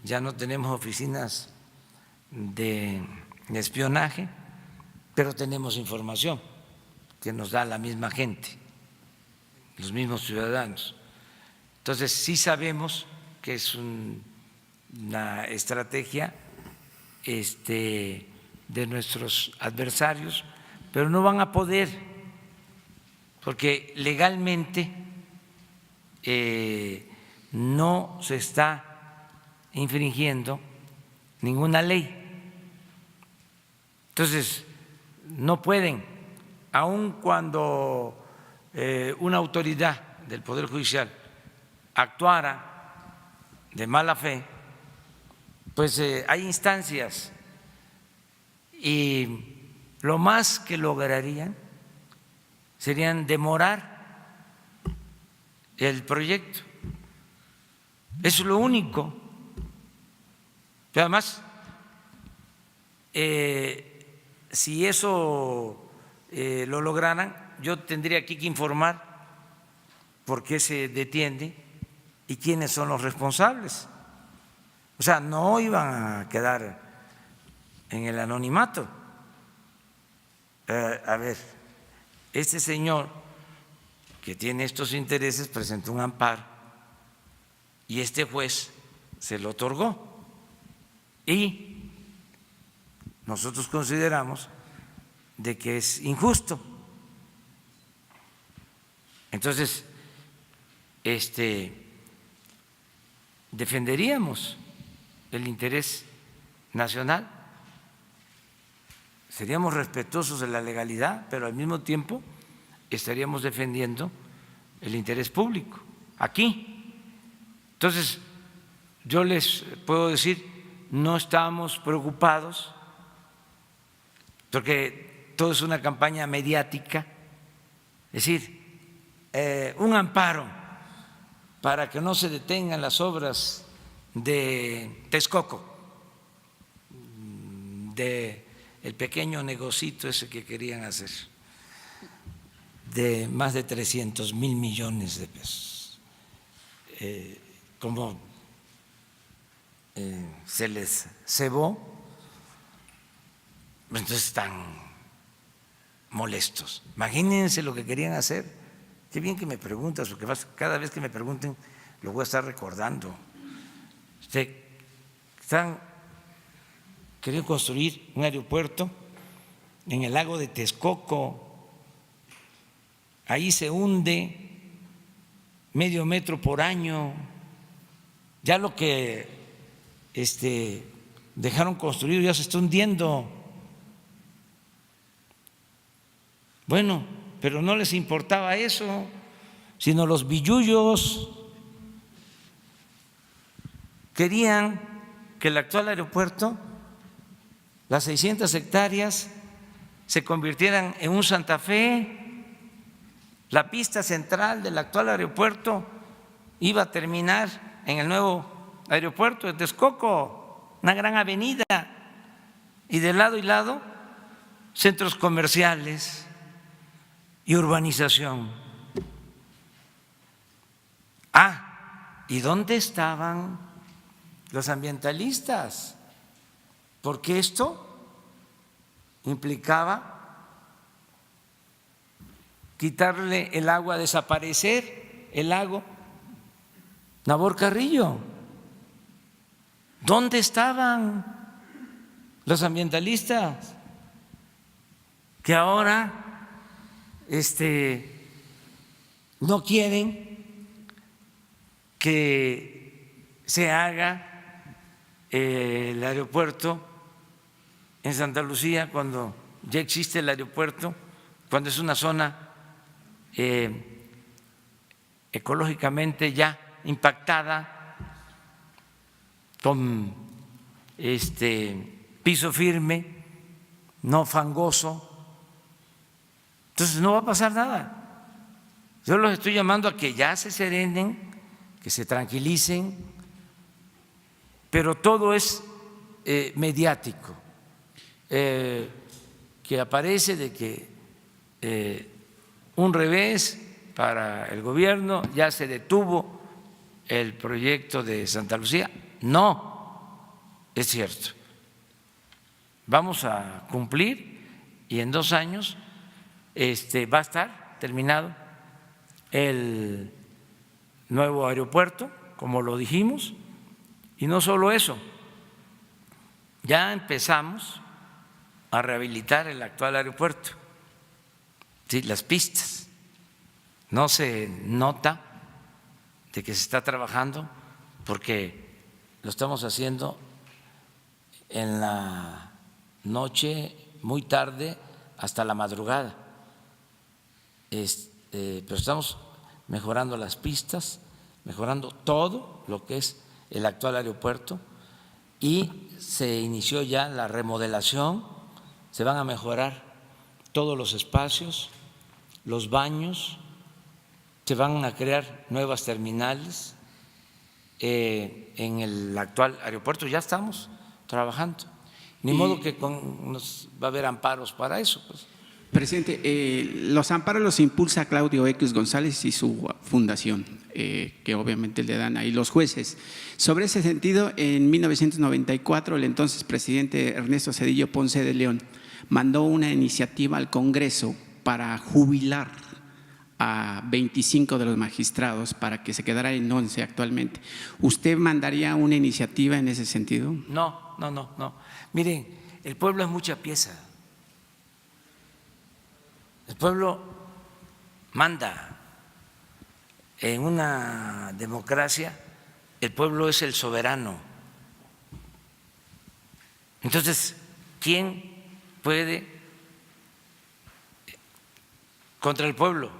ya no tenemos oficinas de espionaje, pero tenemos información que nos da la misma gente, los mismos ciudadanos. Entonces sí sabemos que es una estrategia de nuestros adversarios, pero no van a poder, porque legalmente no se está infringiendo ninguna ley. Entonces, no pueden, aun cuando una autoridad del Poder Judicial actuara de mala fe, pues hay instancias y lo más que lograrían serían demorar el proyecto. Eso es lo único. Pero además, si eso lo lograran, yo tendría aquí que informar por qué se detiene y quiénes son los responsables. O sea, no iban a quedar en el anonimato. A ver, este señor que tiene estos intereses presentó un amparo y este juez se lo otorgó. Y nosotros consideramos de que es injusto. Entonces, defenderíamos el interés nacional, seríamos respetuosos de la legalidad, pero al mismo tiempo estaríamos defendiendo el interés público aquí. Entonces, yo les puedo decir, no estamos preocupados porque todo es una campaña mediática, es decir, un amparo para que no se detengan las obras de Texcoco, de el pequeño negocito ese que querían hacer, de más de 300,000 millones de pesos, como se les cebó, entonces están molestos. Imagínense lo que querían hacer. Qué bien que me preguntas, porque cada vez que me pregunten lo voy a estar recordando. Querían construir un aeropuerto en el lago de Texcoco. Ahí se hunde medio metro por año. Ya lo que dejaron construido ya se está hundiendo. Bueno, pero no les importaba eso, sino los billullos querían que el actual aeropuerto, las 600 hectáreas, se convirtieran en un Santa Fe. La pista central del actual aeropuerto iba a terminar en el nuevo aeropuerto de Texcoco, una gran avenida, y de lado y lado centros comerciales y urbanización. ¿Y dónde estaban los ambientalistas? Porque esto implicaba quitarle el agua, desaparecer el lago Nabor Carrillo. ¿Dónde estaban los ambientalistas que ahora no quieren que se haga el aeropuerto en Santa Lucía cuando ya existe el aeropuerto, cuando es una zona ecológicamente ya impactada, con piso firme, no fangoso? Entonces no va a pasar nada. Yo los estoy llamando a que ya se serenen, que se tranquilicen, pero todo es mediático, que aparece de que un revés para el gobierno, ya se detuvo el proyecto de Santa Lucía. No es cierto. Vamos a cumplir y en 2 años va a estar terminado el nuevo aeropuerto, como lo dijimos, y no solo eso, ya empezamos a rehabilitar el actual aeropuerto, sí, las pistas. No se nota de que se está trabajando porque lo estamos haciendo en la noche, muy tarde, hasta la madrugada. Pero estamos mejorando las pistas, mejorando todo lo que es el actual aeropuerto y se inició ya la remodelación, se van a mejorar todos los espacios, los baños, se van a crear nuevas terminales en el actual aeropuerto, ya estamos trabajando. Ni modo que nos va a haber amparos para eso, pues. Presidente, los amparos los impulsa Claudio X González y su fundación, que obviamente le dan ahí los jueces. Sobre ese sentido, en 1994, el entonces presidente Ernesto Zedillo Ponce de León mandó una iniciativa al Congreso para jubilar a 25 de los magistrados para que se quedara en 11 actualmente. ¿Usted mandaría una iniciativa en ese sentido? No. Miren, el pueblo es mucha pieza. El pueblo manda. En una democracia, el pueblo es el soberano. Entonces, ¿quién puede contra el pueblo?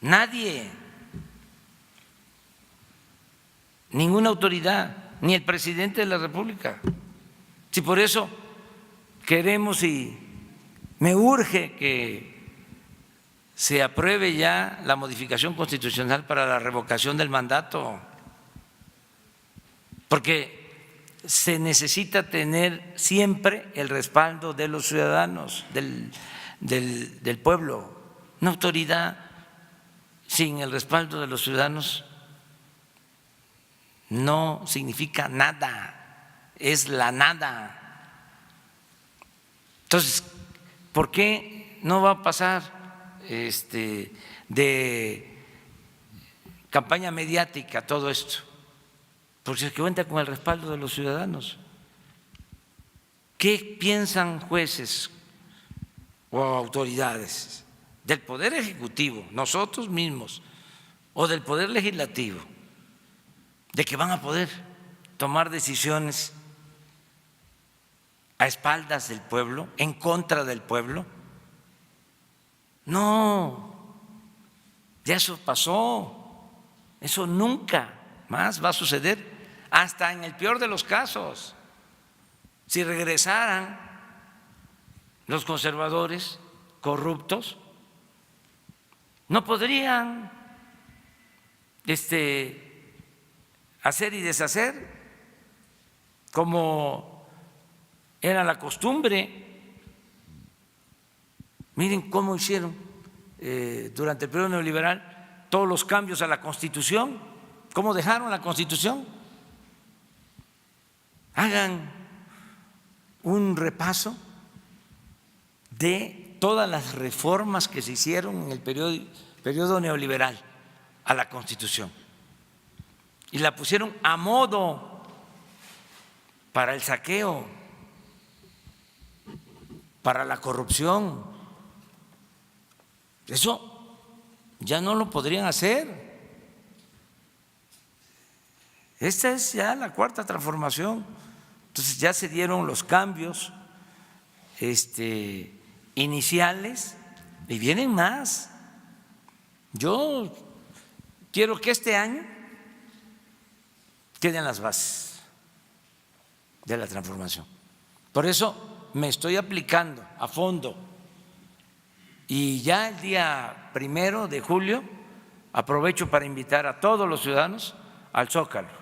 Nadie. Ninguna autoridad, ni el presidente de la República. Si por eso queremos y me urge que se apruebe ya la modificación constitucional para la revocación del mandato, porque se necesita tener siempre el respaldo de los ciudadanos, del pueblo. Una autoridad sin el respaldo de los ciudadanos no significa nada, es la nada. Entonces, ¿por qué no va a pasar de campaña mediática todo esto? Porque se cuenta con el respaldo de los ciudadanos. ¿Qué piensan jueces o autoridades del Poder Ejecutivo, nosotros mismos, o del Poder Legislativo, de que van a poder tomar decisiones a espaldas del pueblo, en contra del pueblo? No, ya eso pasó, eso nunca más va a suceder, hasta en el peor de los casos. Si regresaran los conservadores corruptos, no podrían hacer y deshacer como era la costumbre. Miren cómo hicieron durante el periodo neoliberal todos los cambios a la Constitución, cómo dejaron la Constitución. Hagan un repaso de todas las reformas que se hicieron en el periodo neoliberal a la Constitución y la pusieron a modo para el saqueo, para la corrupción. Eso ya no lo podrían hacer. Esta es ya la cuarta transformación. Entonces ya se dieron los cambios iniciales y vienen más. Yo quiero que este año queden las bases de la transformación. Por eso me estoy aplicando a fondo y ya el día 1 de julio aprovecho para invitar a todos los ciudadanos al Zócalo.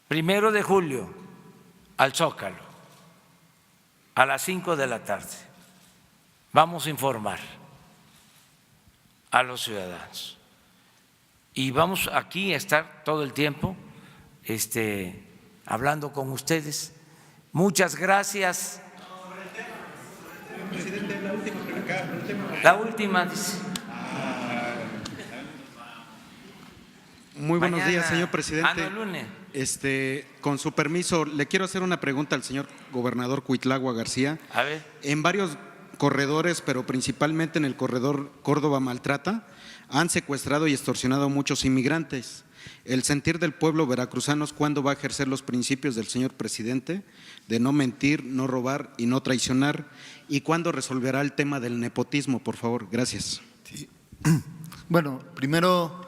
1 de julio al Zócalo a las 5 de la tarde. Vamos a informar a los ciudadanos y vamos aquí a estar todo el tiempo hablando con ustedes. Muchas gracias. La última dice. Muy buenos días, señor presidente. El lunes. Con su permiso, le quiero hacer una pregunta al señor gobernador Cuitlagua García. A ver. En varios corredores, pero principalmente en el corredor Córdoba-Maltrata, han secuestrado y extorsionado a muchos inmigrantes. El sentir del pueblo veracruzano es cuándo va a ejercer los principios del señor presidente de no mentir, no robar y no traicionar, y cuándo resolverá el tema del nepotismo, por favor. Gracias. Sí. Bueno, primero,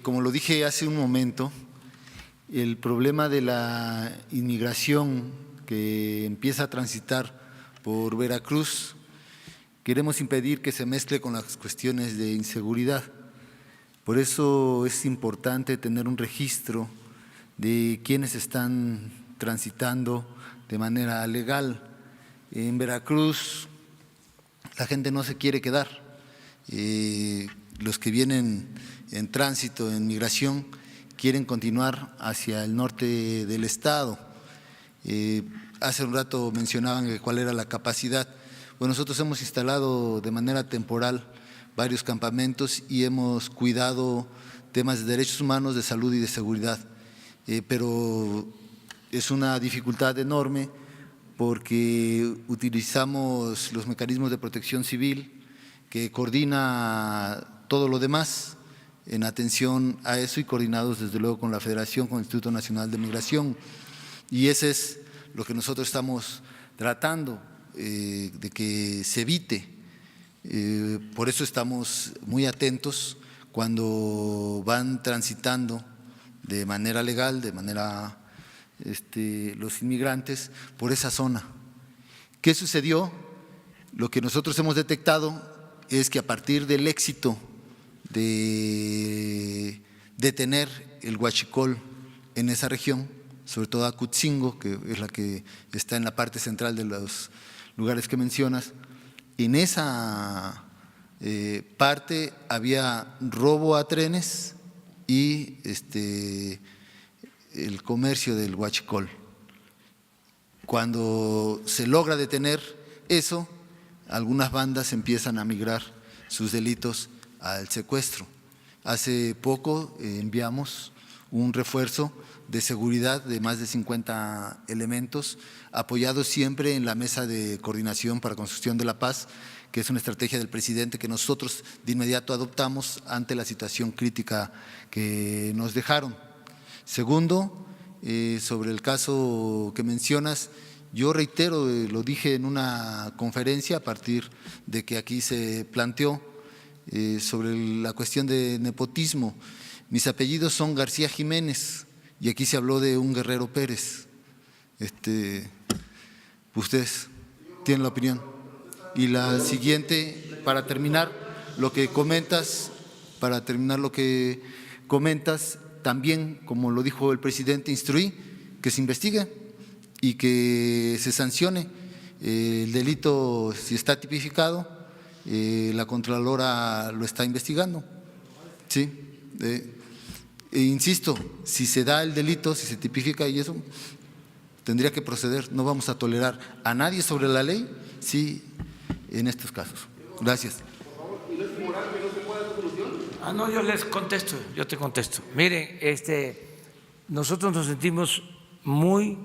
como lo dije hace un momento, el problema de la inmigración que empieza a transitar por Veracruz, queremos impedir que se mezcle con las cuestiones de inseguridad. Por eso es importante tener un registro de quienes están transitando de manera legal. En Veracruz la gente no se quiere quedar. Los que vienen en tránsito, en migración, quieren continuar hacia el norte del estado. Hace un rato mencionaban cuál era la capacidad. Bueno, nosotros hemos instalado de manera temporal varios campamentos y hemos cuidado temas de derechos humanos, de salud y de seguridad. Pero es una dificultad enorme porque utilizamos los mecanismos de protección civil que coordina todo lo demás en atención a eso y coordinados desde luego con la Federación, con el Instituto Nacional de Migración. Y ese es lo que nosotros estamos tratando de que se evite. Por eso estamos muy atentos cuando van transitando de manera legal, de manera los inmigrantes por esa zona. ¿Qué sucedió? Lo que nosotros hemos detectado es que a partir del éxito de detener el huachicol en esa región, sobre todo Acutzingo, que es la que está en la parte central de los lugares que mencionas, en esa parte había robo a trenes y el comercio del huachicol. Cuando se logra detener eso, algunas bandas empiezan a migrar sus delitos al secuestro. Hace poco enviamos un refuerzo de seguridad de más de 50 elementos, apoyados siempre en la Mesa de Coordinación para Construcción de la Paz, que es una estrategia del presidente que nosotros de inmediato adoptamos ante la situación crítica que nos dejaron. Segundo, sobre el caso que mencionas, yo reitero, lo dije en una conferencia a partir de que aquí se planteó sobre la cuestión de nepotismo. Mis apellidos son García Jiménez y aquí se habló de un Guerrero Pérez. Ustedes tienen la opinión. Y la siguiente, para terminar lo que comentas, también, como lo dijo el presidente, instruí que se investigue y que se sancione el delito si está tipificado. La Contralora lo está investigando. Sí. Insisto, si se da el delito, si se tipifica y eso, tendría que proceder. No vamos a tolerar a nadie sobre la ley, sí, en estos casos. Gracias. No, yo les contesto, yo te contesto. Miren, nosotros nos sentimos muy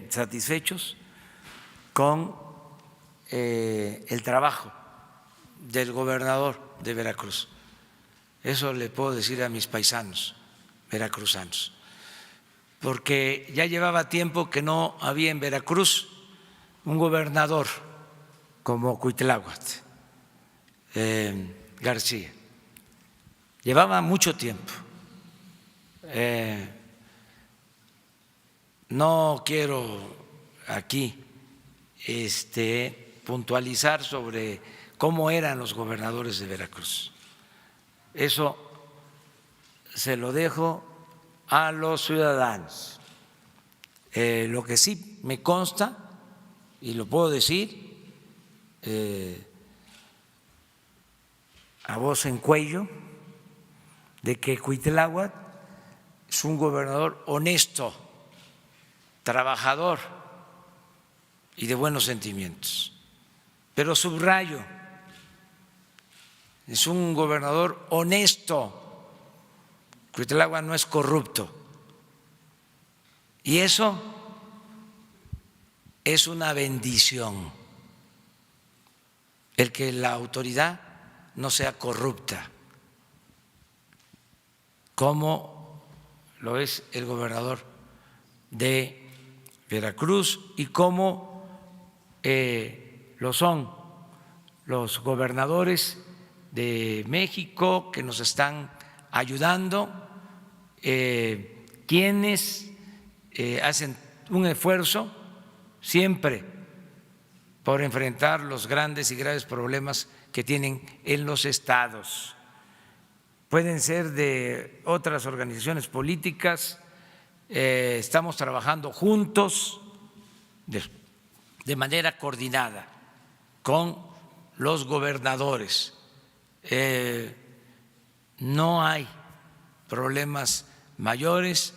satisfechos con el trabajo del gobernador de Veracruz. Eso le puedo decir a mis paisanos veracruzanos, porque ya llevaba tiempo que no había en Veracruz un gobernador como Cuitláhuac García. Llevaba mucho tiempo. No quiero aquí puntualizar sobre cómo eran los gobernadores de Veracruz. Eso se lo dejo a los ciudadanos. Lo que sí me consta, y lo puedo decir a voz en cuello, de que Cuitláhuac es un gobernador honesto, trabajador y de buenos sentimientos. Pero subrayo, es un gobernador honesto, Cuitlagua no es corrupto. Y eso es una bendición, el que la autoridad no sea corrupta, como lo es el gobernador de Veracruz y como lo son los gobernadores de México que nos están ayudando, quienes hacen un esfuerzo siempre por enfrentar los grandes y graves problemas que tienen en los estados. Pueden ser de otras organizaciones políticas, estamos trabajando juntos de manera coordinada con los gobernadores. No hay problemas mayores,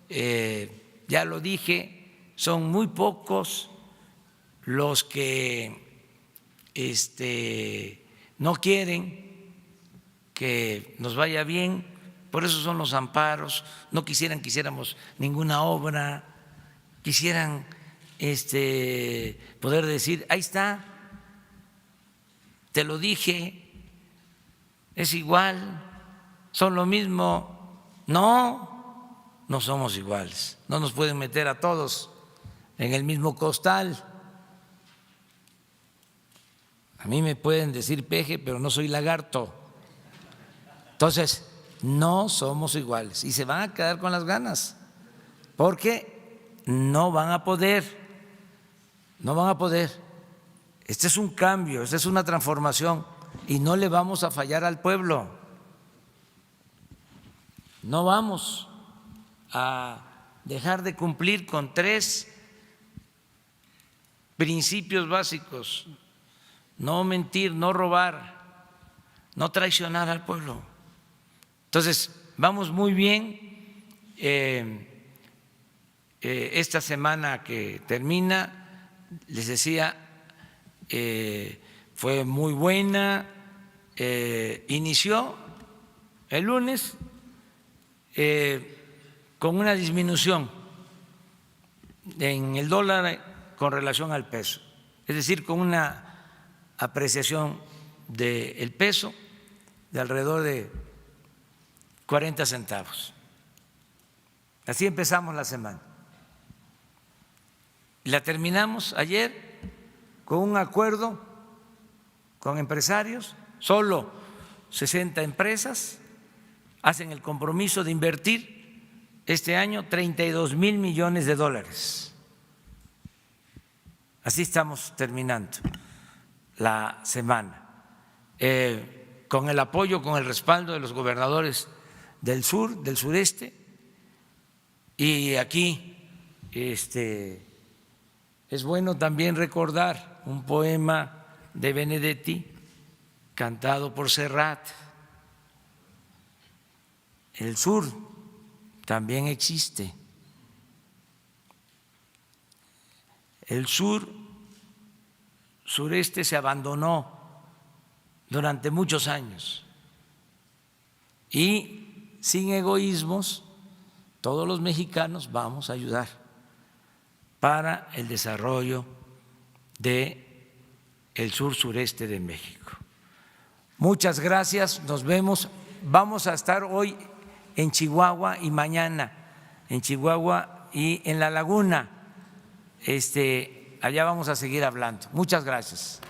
ya lo dije, son muy pocos los que no quieren que nos vaya bien, por eso son los amparos, no quisieran que hiciéramos ninguna obra, quisieran poder decir, ahí está, te lo dije, es igual, son lo mismo. No, no somos iguales, no nos pueden meter a todos en el mismo costal. A mí me pueden decir peje, pero no soy lagarto. Entonces, no somos iguales y se van a quedar con las ganas, porque no van a poder, no van a poder. Este es un cambio, esta es una transformación y no le vamos a fallar al pueblo. No vamos a dejar de cumplir con 3 principios básicos: no mentir, no robar, no traicionar al pueblo. Entonces, vamos muy bien. Esta semana que termina, les decía, fue muy buena, inició el lunes con una disminución en el dólar con relación al peso, es decir, con una apreciación del peso de alrededor de 40 centavos. Así empezamos la semana. Y la terminamos ayer con un acuerdo con empresarios, solo 60 empresas hacen el compromiso de invertir este año 32,000 millones de dólares. Así estamos terminando la semana, con el apoyo, con el respaldo de los gobernadores del sur, del sureste, y aquí es bueno también recordar un poema de Benedetti cantado por Serrat. El sur también existe. El sureste se abandonó durante muchos años y sin egoísmos todos los mexicanos vamos a ayudar para el desarrollo del sur sureste de México. Muchas gracias, nos vemos. Vamos a estar hoy en Chihuahua y mañana en Chihuahua y en La Laguna. Allá vamos a seguir hablando. Muchas gracias.